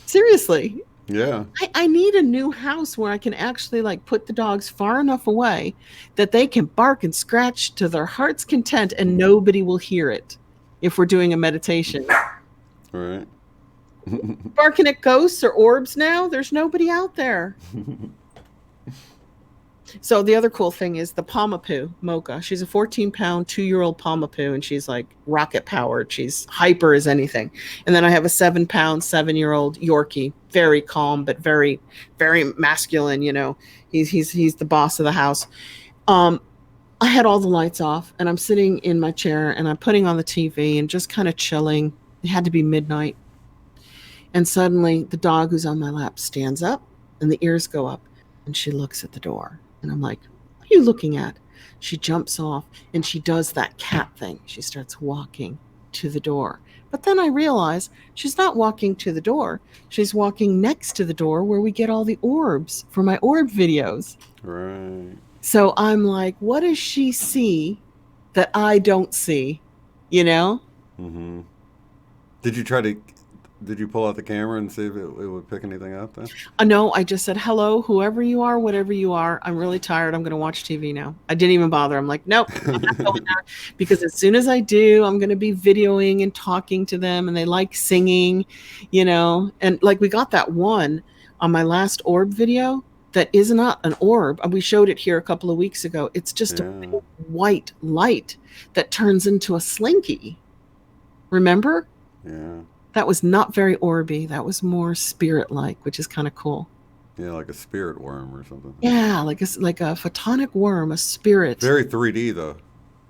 Seriously. Yeah. I need a new house where I can actually put the dogs far enough away that they can bark and scratch to their heart's content and nobody will hear it if we're doing a meditation. All right. Barking at ghosts or orbs now, there's nobody out there. So the other cool thing is the Pomapoo, Mocha. She's a 14-pound, 2-year-old Pomapoo, and she's like rocket powered. She's hyper as anything. And then I have a 7-pound, 7-year-old Yorkie, very calm, but very, very masculine. He's the boss of the house. I had all the lights off, and I'm sitting in my chair, and I'm putting on the TV and just kind of chilling. It had to be midnight. And suddenly the dog who's on my lap stands up, and the ears go up, and she looks at the door. And I'm like, what are you looking at? She jumps off and she does that cat thing. She starts walking to the door. But then I realize she's not walking to the door. She's walking next to the door where we get all the orbs for my orb videos. Right. So I'm like, what does she see that I don't see? Mm-hmm. Did you pull out the camera and see if it would pick anything up then? No, I just said, hello, whoever you are, whatever you are. I'm really tired. I'm going to watch TV now. I didn't even bother. I'm like, nope, I'm not going there. Because as soon as I do, I'm going to be videoing and talking to them. And they like singing, And we got that one on my last orb video that is not an orb. We showed it here a couple of weeks ago. It's just a big white light that turns into a slinky. Remember? Yeah. That was not very orby. That was more spirit-like, which is kind of cool. Yeah, like a spirit worm or something. Yeah, like a photonic worm, a spirit. Very 3D though.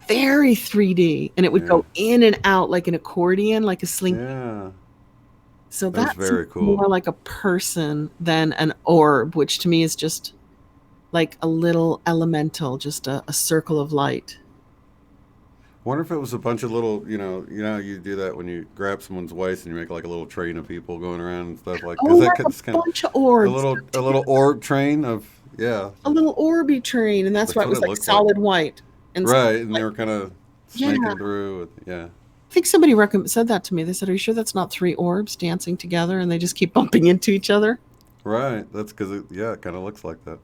Very 3D, and it would go in and out like an accordion, like a slinky. Yeah. So that's very cool. More like a person than an orb, which to me is just like a little elemental, just a circle of light. Wonder if it was a bunch of little, you do that when you grab someone's waist and you make like a little train of people going around and stuff like. Oh, like a bunch of orbs. A little orb train of a little orby train, and that's why it was like solid white. And right, and they were kind of snaking through. I think somebody said that to me. They said, "Are you sure that's not three orbs dancing together and they just keep bumping into each other?" Right. That's because it kind of looks like that.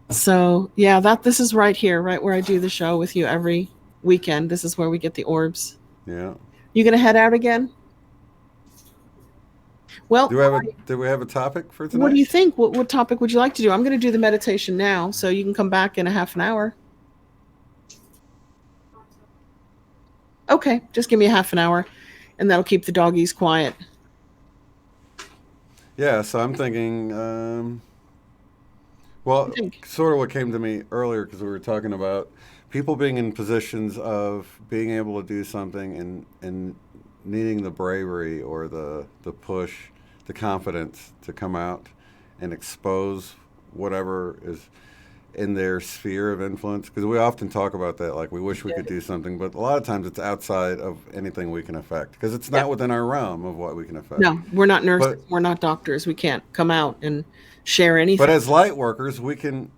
So yeah, this is right here, right where I do the show with you every weekend. This is where we get the orbs. Yeah. You gonna head out again? Well, Do we have a topic for what do tonight? you think? What topic would you like to do? I'm going to do the meditation now, so you can come back in a half an hour. Okay, just give me a half an hour, and that'll keep the doggies quiet. Yeah. So I'm thinking. I Well, think. sort of what came to me earlier because we were talking about people being in positions of being able to do something and needing the bravery or the push, the confidence to come out and expose whatever is in their sphere of influence. Because we often talk about that, like we wish we could do something, but a lot of times it's outside of anything we can affect because it's Yeah. not within our realm of what we can affect. No, we're not nurses. But We're not doctors. We can't come out and share But anything. as light workers, we can,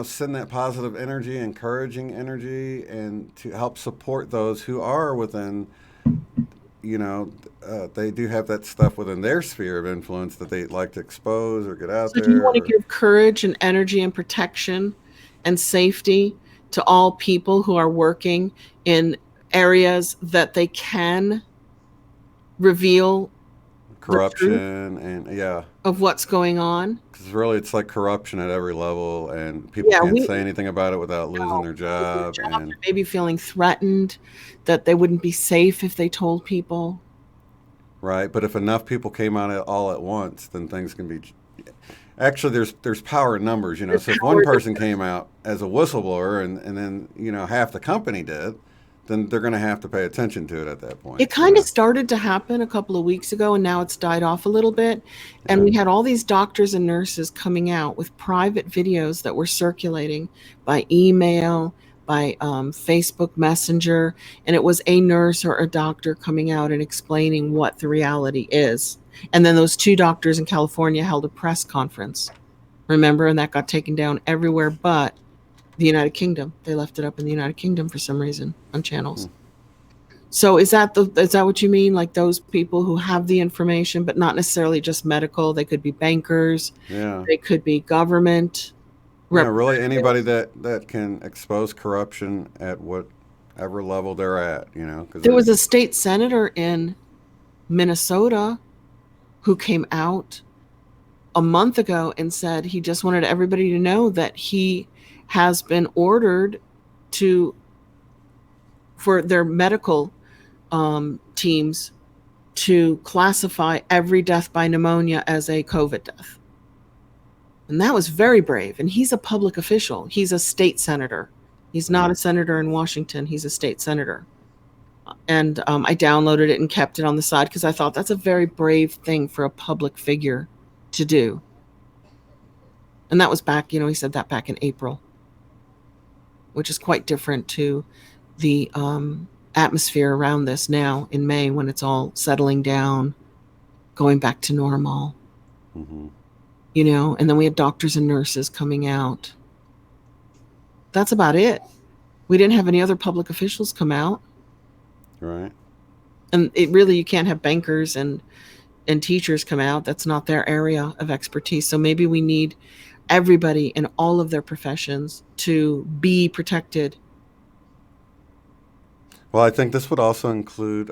send that positive energy, encouraging energy, and to help support those who are within, they do have that stuff within their sphere of influence that they like to expose or get out So, do you there. want to Or, give courage and energy and protection and safety to all people who are working in areas that they can reveal the truth corruption and yeah, of what's going on? because really it's like corruption at every level, and people Yeah, can't we say anything about it without losing know their losing their job. jobs And or maybe feeling threatened that they wouldn't be safe if they told people. right, but if enough people came out all at once, then things can be. Actually, there's power in numbers, There's So if one power to person came out as a whistleblower and then half the company did, then they're going to have to pay attention to it at that It point. kind of started to happen a couple of weeks ago, and now it's died off a little bit. And Yeah. we had all these doctors and nurses coming out with private videos that were circulating by email, by Facebook Messenger. And it was a nurse or a doctor coming out and explaining what the reality is. And then those two doctors in California held a press conference, remember? And that got taken down everywhere but the United Kingdom. They left it up in the United Kingdom for some reason on channels. So is that what you mean? Like those people who have the information, but not necessarily just medical. They could be bankers. Yeah. They could be government Yeah, really anybody representatives. that can expose corruption at whatever level they're at, There because was a state senator in Minnesota who came out a month ago and said he just wanted everybody to know that he has been ordered to for their medical teams to classify every death by pneumonia as a COVID death. And that was very brave. And he's a public official. He's a state senator. He's not a senator in Washington. He's a state senator. And I downloaded it and kept it on the side because I thought that's a very brave thing for a public figure to do. And that was back, he said that back in April, which is quite different to the atmosphere around this now in May when it's all settling down, going back to normal. hmm And then we had doctors and nurses coming out. That's about it. We didn't have any other public officials come out. right. And it really, you can't have bankers and teachers come out. That's not their area of expertise. So maybe we need everybody in all of their professions to be protected. Well, I think this would also include,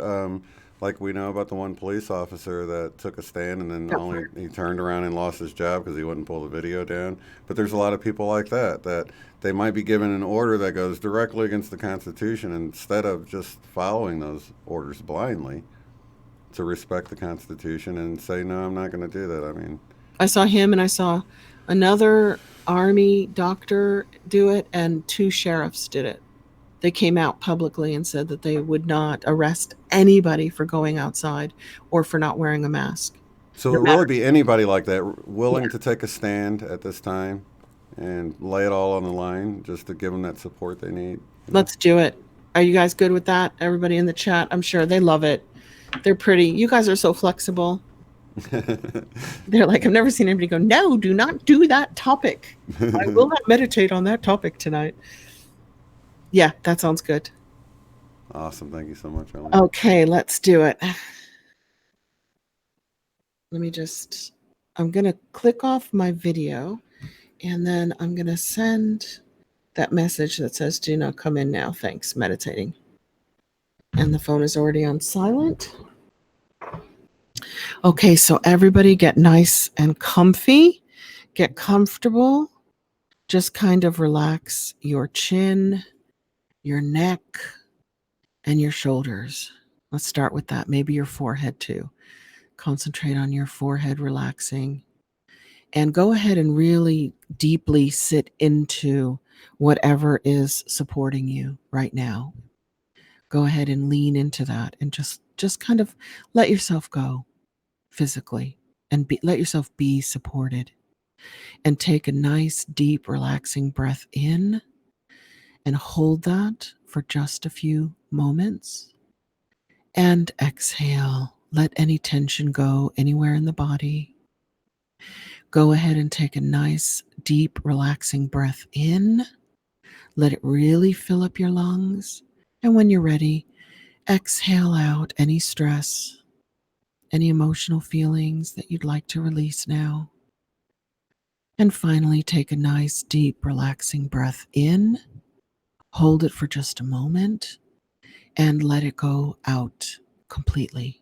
like we know about the one police officer that took a stand and then he turned around and lost his job because he wouldn't pull the video down. But there's a lot of people like that they might be given an order that goes directly against the Constitution instead of just following those orders blindly to respect the Constitution and say, no, I'm not going to do that. I mean, I saw him and I saw another Army doctor do it, and two sheriffs did it. They came out publicly and said that they would not arrest anybody for going outside or for not wearing a mask. so it No would really matter. be anybody like that willing Yeah, to take a stand at this time and lay it all on the line just to give them that support they need. You know? let's do it. Are you guys good with that? Everybody in the chat, I'm sure they love it. They're pretty. You guys are so flexible. They're like, I've never seen anybody go, no, do not do that topic. I will not meditate on that topic tonight. Yeah, that sounds good. Awesome. Thank you so much, Eileen. Okay, let's do it. I'm going to click off my video, and then I'm going to send that message that says, do not come in now. Thanks, meditating. And the phone is already on silent. Okay, so everybody get nice and comfy, get comfortable. Just kind of relax your chin, your neck, and your shoulders. Let's start with that. Maybe your forehead too. Concentrate on your forehead relaxing. And go ahead and really deeply sit into whatever is supporting you right now. Go ahead and lean into that and just kind of let yourself go physically and let yourself be supported. And take a nice, deep, relaxing breath in and hold that for just a few moments. And exhale. Let any tension go anywhere in the body. Go ahead and take a nice, deep, relaxing breath in. Let it really fill up your lungs. And when you're ready, exhale out any stress, any emotional feelings that you'd like to release now. And finally, take a nice, deep, relaxing breath in. Hold it for just a moment and let it go out completely.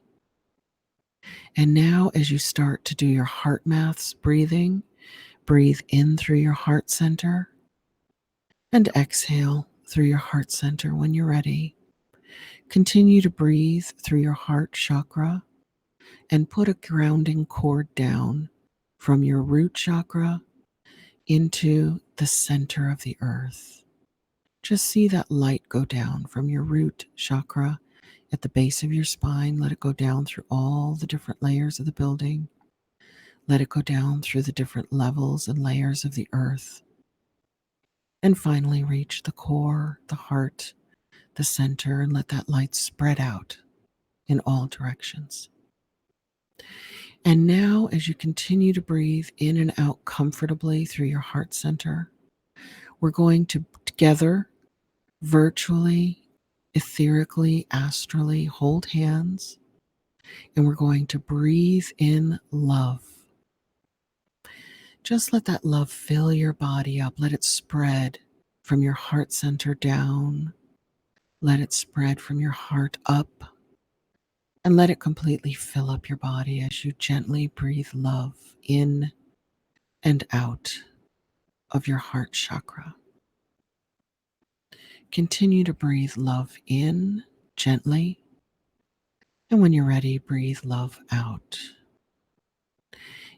And now, as you start to do your heart maths breathing, breathe in through your heart center and exhale through your heart center when you're ready. Continue to breathe through your heart chakra and put a grounding cord down from your root chakra into the center of the earth. Just see that light go down from your root chakra at the base of your spine. Let it go down through all the different layers of the building. Let it go down through the different levels and layers of the earth. And finally, reach the core, the heart, the center, and let that light spread out in all directions. And now, as you continue to breathe in and out comfortably through your heart center, we're going to together, virtually, etherically, astrally, hold hands, and we're going to breathe in love. Just let that love fill your body up. Let it spread from your heart center down. Let it spread from your heart up. And let it completely fill up your body as you gently breathe love in and out of your heart chakra. Continue to breathe love in gently. And when you're ready, breathe love out.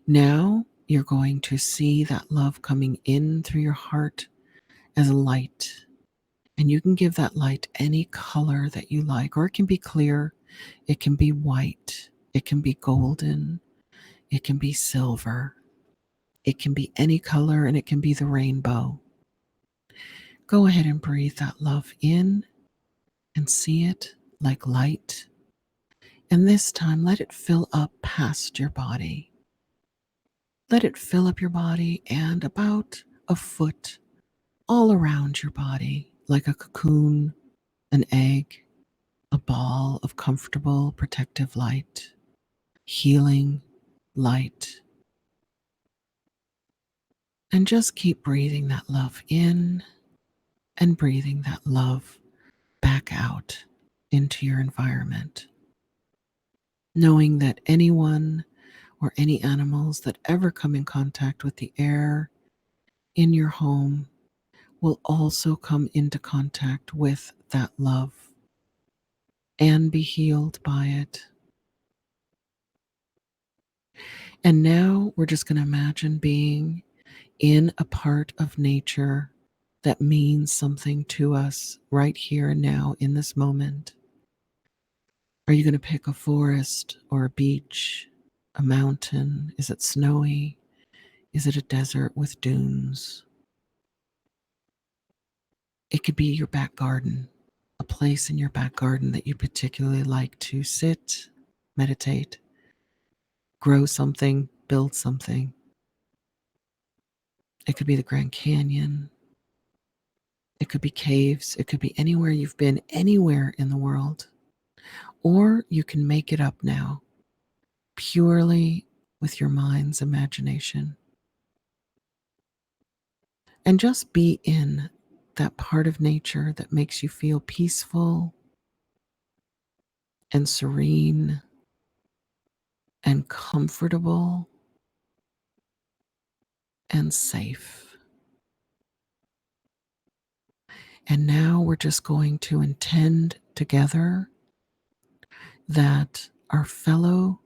Now you're going to see that love coming in through your heart as a light. And you can give that light any color that you like, or it can be clear, it can be white, it can be golden, it can be silver, it can be any color, and it can be the rainbow. Go ahead and breathe that love in and see it like light. And this time, let it fill up past your body. Let it fill up your body and about a foot all around your body, like a cocoon, an egg, a ball of comfortable, protective light, healing light. And just keep breathing that love in and breathing that love back out into your environment. Knowing that anyone or any animals that ever come in contact with the air in your home will also come into contact with that love and be healed by it. And now we're just going to imagine being in a part of nature that means something to us right here and now in this moment. Are you going to pick a forest or a beach, a mountain? Is it snowy? Is it a desert with dunes? It could be your back garden, a place in your back garden that you particularly like to sit, meditate, grow something, build something. It could be the Grand Canyon. It could be caves. It could be anywhere you've been, anywhere in the world. Or you can make it up now, purely with your mind's imagination. And just be in that part of nature that makes you feel peaceful and serene and comfortable and safe. And now we're just going to intend together that our fellow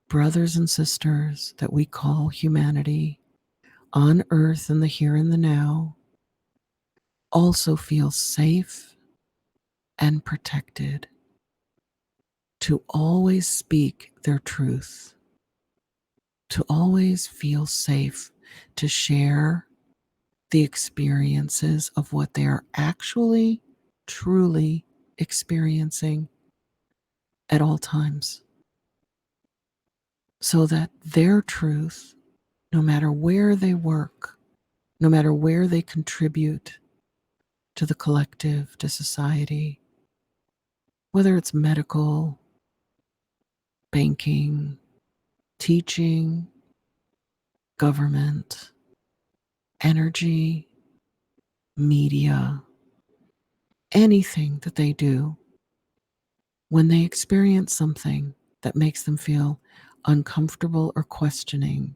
brothers and sisters that we call humanity on earth in the here and the now also feel safe and protected to always speak their truth, to always feel safe to share the experiences of what they are actually, truly experiencing at all times, so that their truth, no matter where they work, no matter where they contribute to the collective, to society, whether it's medical, banking, teaching, government, energy, media, anything that they do, when they experience something that makes them feel uncomfortable or questioning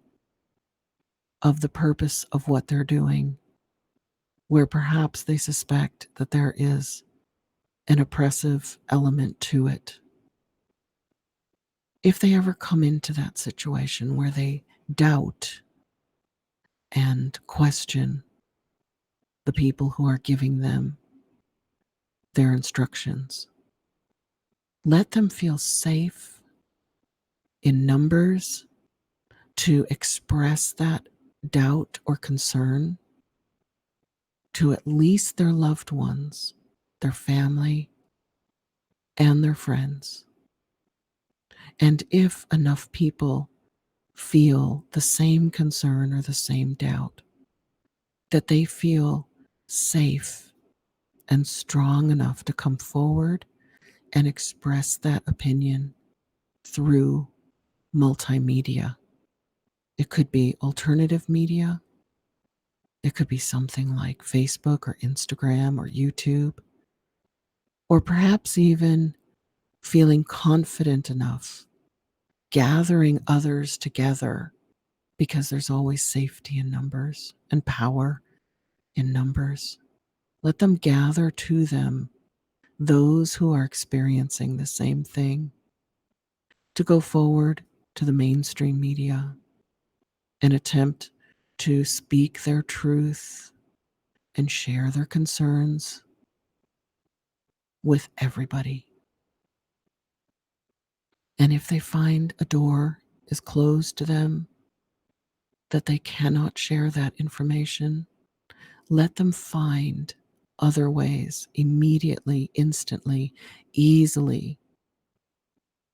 of the purpose of what they're doing, where perhaps they suspect that there is an oppressive element to it. If they ever come into that situation where they doubt and question the people who are giving them their instructions, let them feel safe in numbers to express that doubt or concern to at least their loved ones, their family, and their friends. And if enough people feel the same concern or the same doubt, that they feel safe and strong enough to come forward and express that opinion through multimedia. It could be alternative media. It could be something like Facebook or Instagram or YouTube, or perhaps even feeling confident enough, gathering others together, because there's always safety in numbers and power in numbers. Let them gather to them those who are experiencing the same thing, to go forward to the mainstream media and attempt to speak their truth and share their concerns with everybody. And if they find a door is closed to them, that they cannot share that information, let them find other ways immediately, instantly, easily,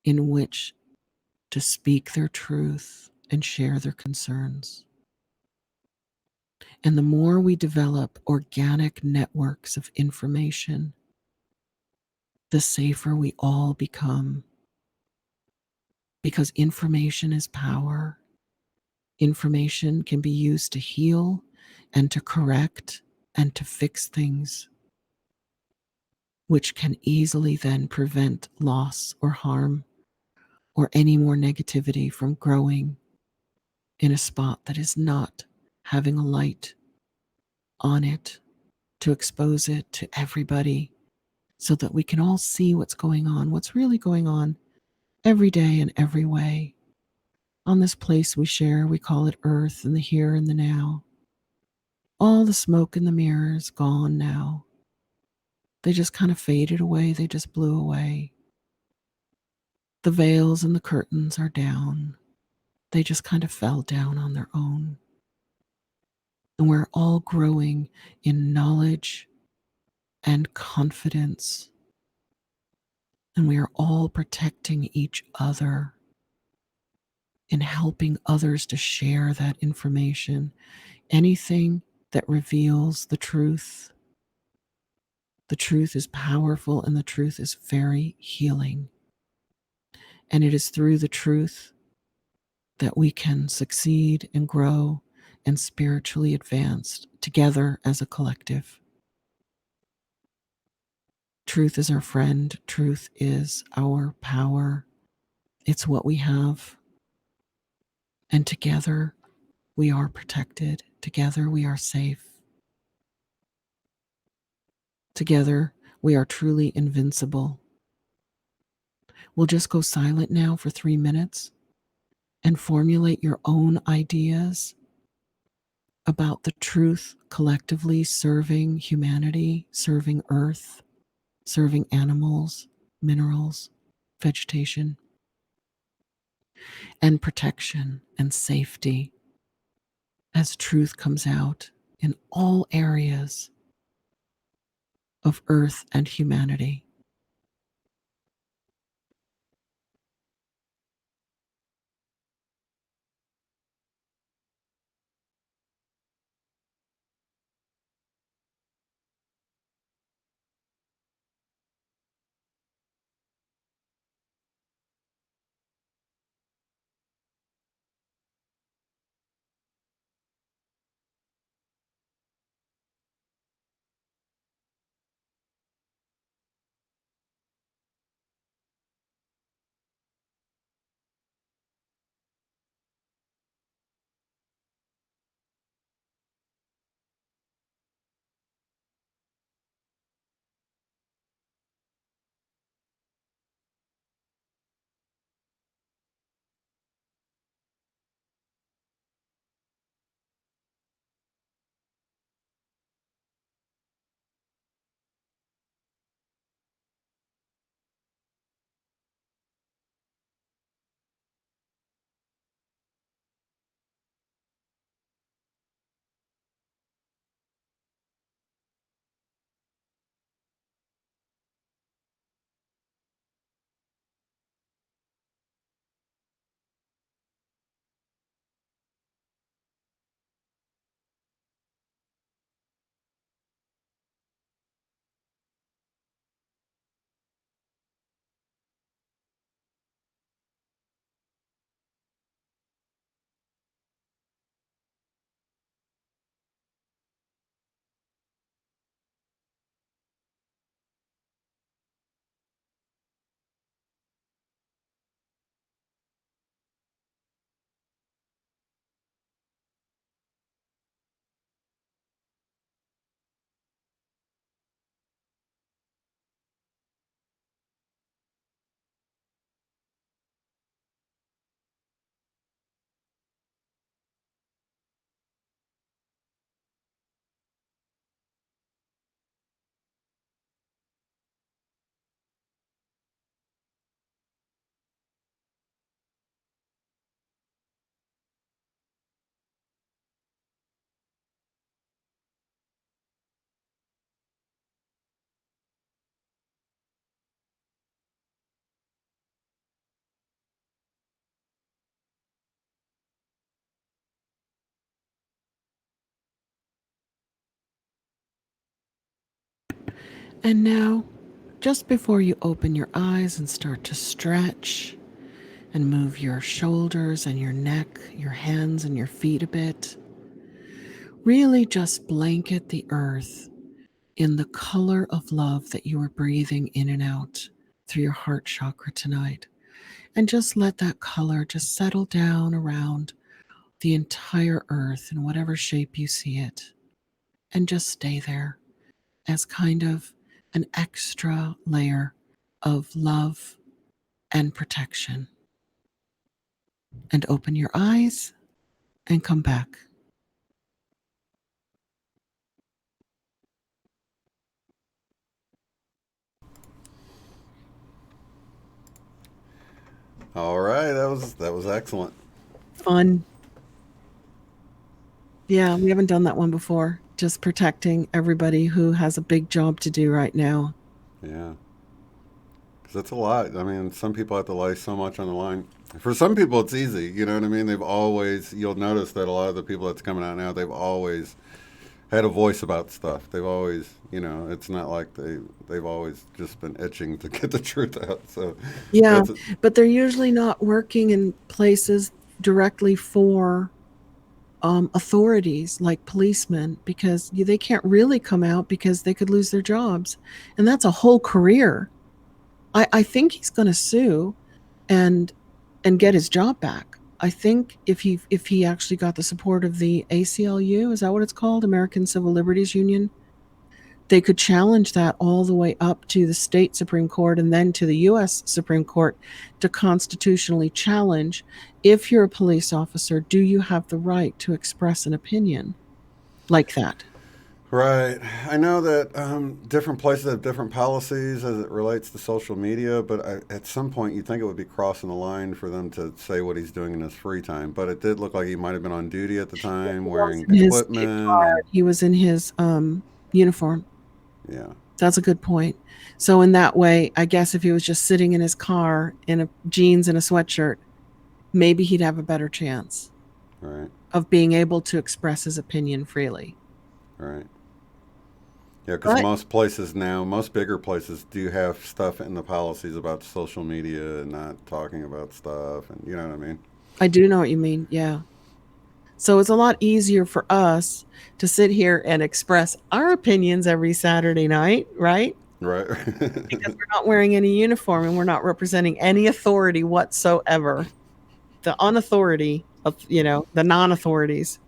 in which to speak their truth and share their concerns. And the more we develop organic networks of information, the safer we all become. Because information is power. Information can be used to heal and to correct and to fix things, which can easily then prevent loss or harm or any more negativity from growing in a spot that is not having a light on it to expose it to everybody so that we can all see what's going on, what's really going on every day in every way. On this place we share, we call it Earth, in the here and the now. All the smoke and the mirrors gone now. They just kind of faded away, they just blew away. The veils and the curtains are down. They just kind of fell down on their own. And we're all growing in knowledge and confidence. And we are all protecting each other and helping others to share that information. Anything that reveals the truth, The truth is powerful and the truth is very healing. And it is through the truth that we can succeed and grow and spiritually advance together as a collective. Truth is our friend. Truth is our power. It's what we have. And together we are protected. Together we are safe. Together we are truly invincible. We'll just go silent now for 3 minutes and formulate your own ideas about the truth collectively serving humanity, serving earth, serving animals, minerals, vegetation, and protection and safety as truth comes out in all areas of earth and humanity. And now, just before you open your eyes and start to stretch and move your shoulders and your neck, your hands and your feet a bit, really just blanket the earth in the color of love that you are breathing in and out through your heart chakra tonight. And just let that color just settle down around the entire earth in whatever shape you see it. And just stay there as kind of an extra layer of love and protection. And open your eyes and come back. All right, that was excellent. Fun. Yeah, we haven't done that one before. Just protecting everybody who has a big job to do right now. Yeah, because that's a lot. I mean, some people have to lay so much on the line. For some people, it's easy. You know what I mean? You'll notice that a lot of the people that's coming out now, they've always had a voice about stuff. They've always, it's not like they've always just been itching to get the truth out. So Yeah, that's but they're usually not working in places directly for authorities like policemen because they can't really come out because they could lose their jobs. And that's a whole career. I think he's going to sue and get his job back. I think if he actually got the support of the ACLU, is that what it's called? American Civil Liberties Union? They could challenge that all the way up to the state Supreme Court and then to the US Supreme Court to constitutionally challenge, if you're a police officer, do you have the right to express an opinion like that? right. I know that different places have different policies as it relates to social media, but at some point you'd think it would be crossing the line for them to say what he's doing in his free time. But it did look like he might have been on duty at the time, wearing His equipment, card, and he was in his uniform. yeah, That's a good point. So in that way, I guess if he was just sitting in his car in a jeans and a sweatshirt, maybe he'd have a better chance right, of being able to express his opinion freely. right. Yeah, because But most places now, most bigger places do have stuff in the policies about social media and not talking about stuff, and you know what I mean? I do know what you mean. Yeah. So it's a lot easier for us to sit here and express our opinions every Saturday night, right? Right. Because we're not wearing any uniform and we're not representing any authority whatsoever. The unauthority of, the non-authorities.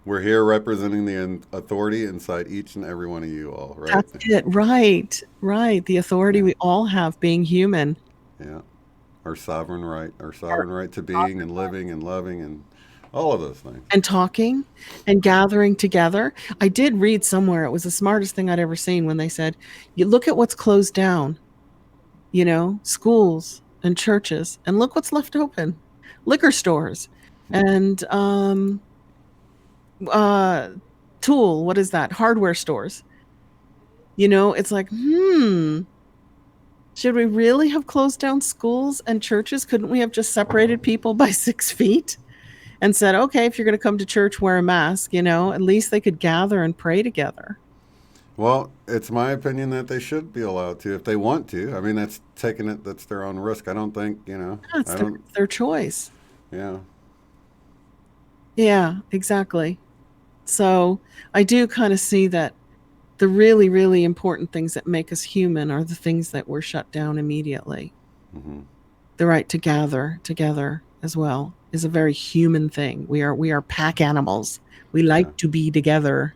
We're here representing the authority inside each and every one of you all, right? That's it. Right. Right. The authority Yeah, we all have being human. yeah. Our sovereign right to being and living and loving and all of those things. And talking and gathering together. I did read somewhere, it was the smartest thing I'd ever seen when they said, you look at what's closed down, schools and churches, and look what's left open. Liquor stores and uh what is that? Hardware stores. It's like, should we really have closed down schools and churches? Couldn't we have just separated people by 6 feet and said, okay, if you're going to come to church, wear a mask, at least they could gather and pray together. Well, it's my opinion that they should be allowed to if they want to. I mean, that's their own risk. I don't think, That's I don't, their choice. yeah. Yeah, exactly. So I do kind of see that the really, really important things that make us human are the things that were shut down immediately. Hmm. The right to gather together as well is a very human thing. We are pack animals. We Yeah. like to be together.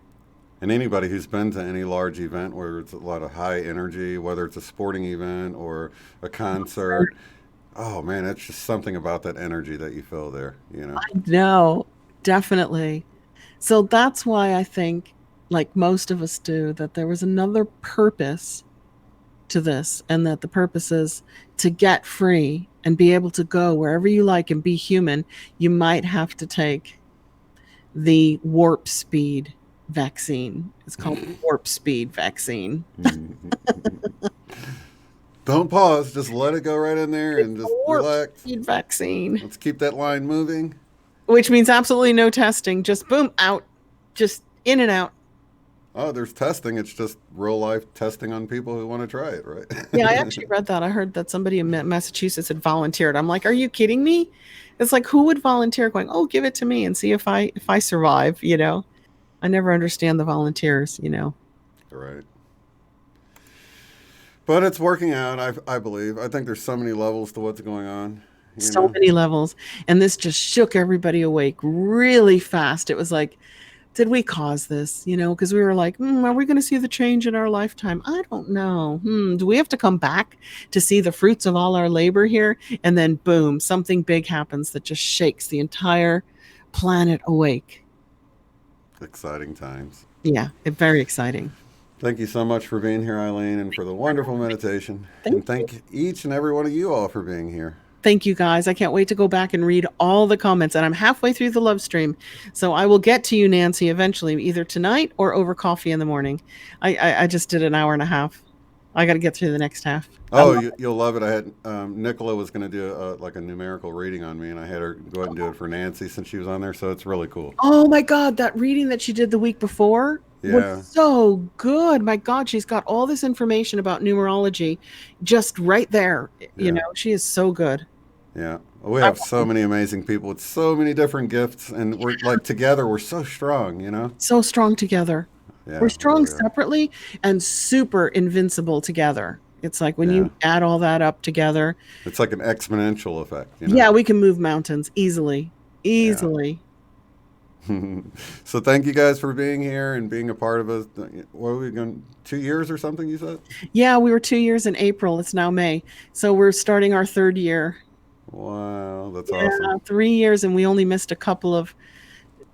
And anybody who's been to any large event where it's a lot of high energy, whether it's a sporting event or a concert, oh man, it's just something about that energy that you feel there. No, definitely. So that's why I think, like most of us do, that there was another purpose to this, and that the purpose is to get free and be able to go wherever you like and be human. You might have to take the warp speed vaccine. It's called the warp speed vaccine. Don't pause, just let it go right in there It's and the just warp relax. speed vaccine, Let's keep that line moving. which means absolutely no testing. Just boom, out, just in and out. Oh, there's testing. It's just real life testing on people who want to try it, Yeah, I right? actually read that. I heard that somebody in Massachusetts had volunteered. I'm like, are you kidding me? It's like, who would volunteer going, oh, give it to me and see if I survive, I never understand the volunteers. Right. But it's working out, I believe. I think there's so many levels to what's going on, you So know? many levels. And this just shook everybody awake really fast. It was like, did we cause this? Because we were like, are we going to see the change in our lifetime? I don't know. Do we have to come back to see the fruits of all our labor here? And then boom, something big happens that just shakes the entire planet awake. Exciting times. Yeah, very exciting. Thank you so much for being here, Eileen, and for the wonderful meditation. Thank And you. thank each and every one of you all for being here. Thank you guys. I can't wait to go back and read all the comments. And I'm halfway through the love stream. So I will get to you, Nancy, eventually, either tonight or over coffee in the morning. I just did an hour and a half. I got to get through the next half. Oh, you'll love it. I had Nicola was going to do like a numerical reading on me, and I had her go ahead and do it for Nancy since she was on there. So it's really cool. Oh my God, that reading that she did the week before. was Yeah. so good. My God, she's got all this information about numerology just right there. Yeah. She is so good. Yeah. We I have so many amazing people with so many different gifts, and we're like together, we're so strong, you know? so strong together. We're Yeah, we strong really are. separately and super invincible together. It's like when Yeah. you add all that up together, It's like an exponential effect, you know? yeah, we can move mountains easily. Yeah. Easily. So thank you guys for being here and being a part of us. What are we going, 2 years or something, you said? Yeah, we were 2 years in April. It's now May. So we're starting our third year. Wow, that's awesome. Yeah, 3 years, and we only missed a couple of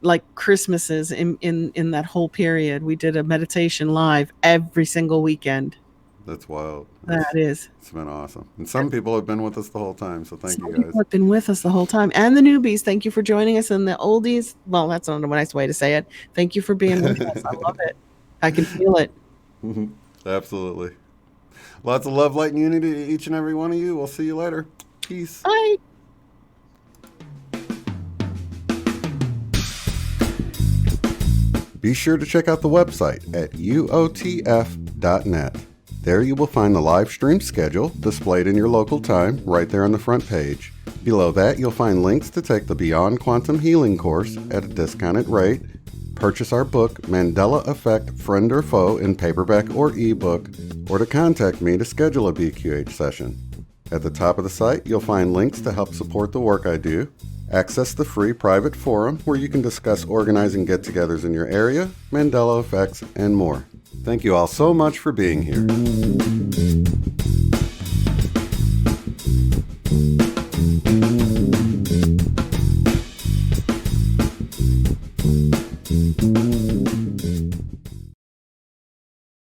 like Christmases in that whole period. We did a meditation live every single weekend. That's wild. That is. It's been awesome. And some people have been with us the whole time, so thank Some you people guys. have been with us the whole time. And the newbies, thank you for joining us. And the oldies, well, that's not a nice way to say it. Thank you for being with us. I love it. I can feel it. Absolutely. Lots of love, light, and unity to each and every one of you. We'll see you later. Peace. Bye. Be sure to check out the website at uotf.net. There you will find the live stream schedule displayed in your local time right there on the front page. Below that, you'll find links to take the Beyond Quantum Healing course at a discounted rate, purchase our book, Mandela Effect, Friend or Foe, in paperback or ebook, or to contact me to schedule a BQH session. At the top of the site, you'll find links to help support the work I do, access the free private forum where you can discuss organizing get-togethers in your area, Mandela effects, and more. Thank you all so much for being here.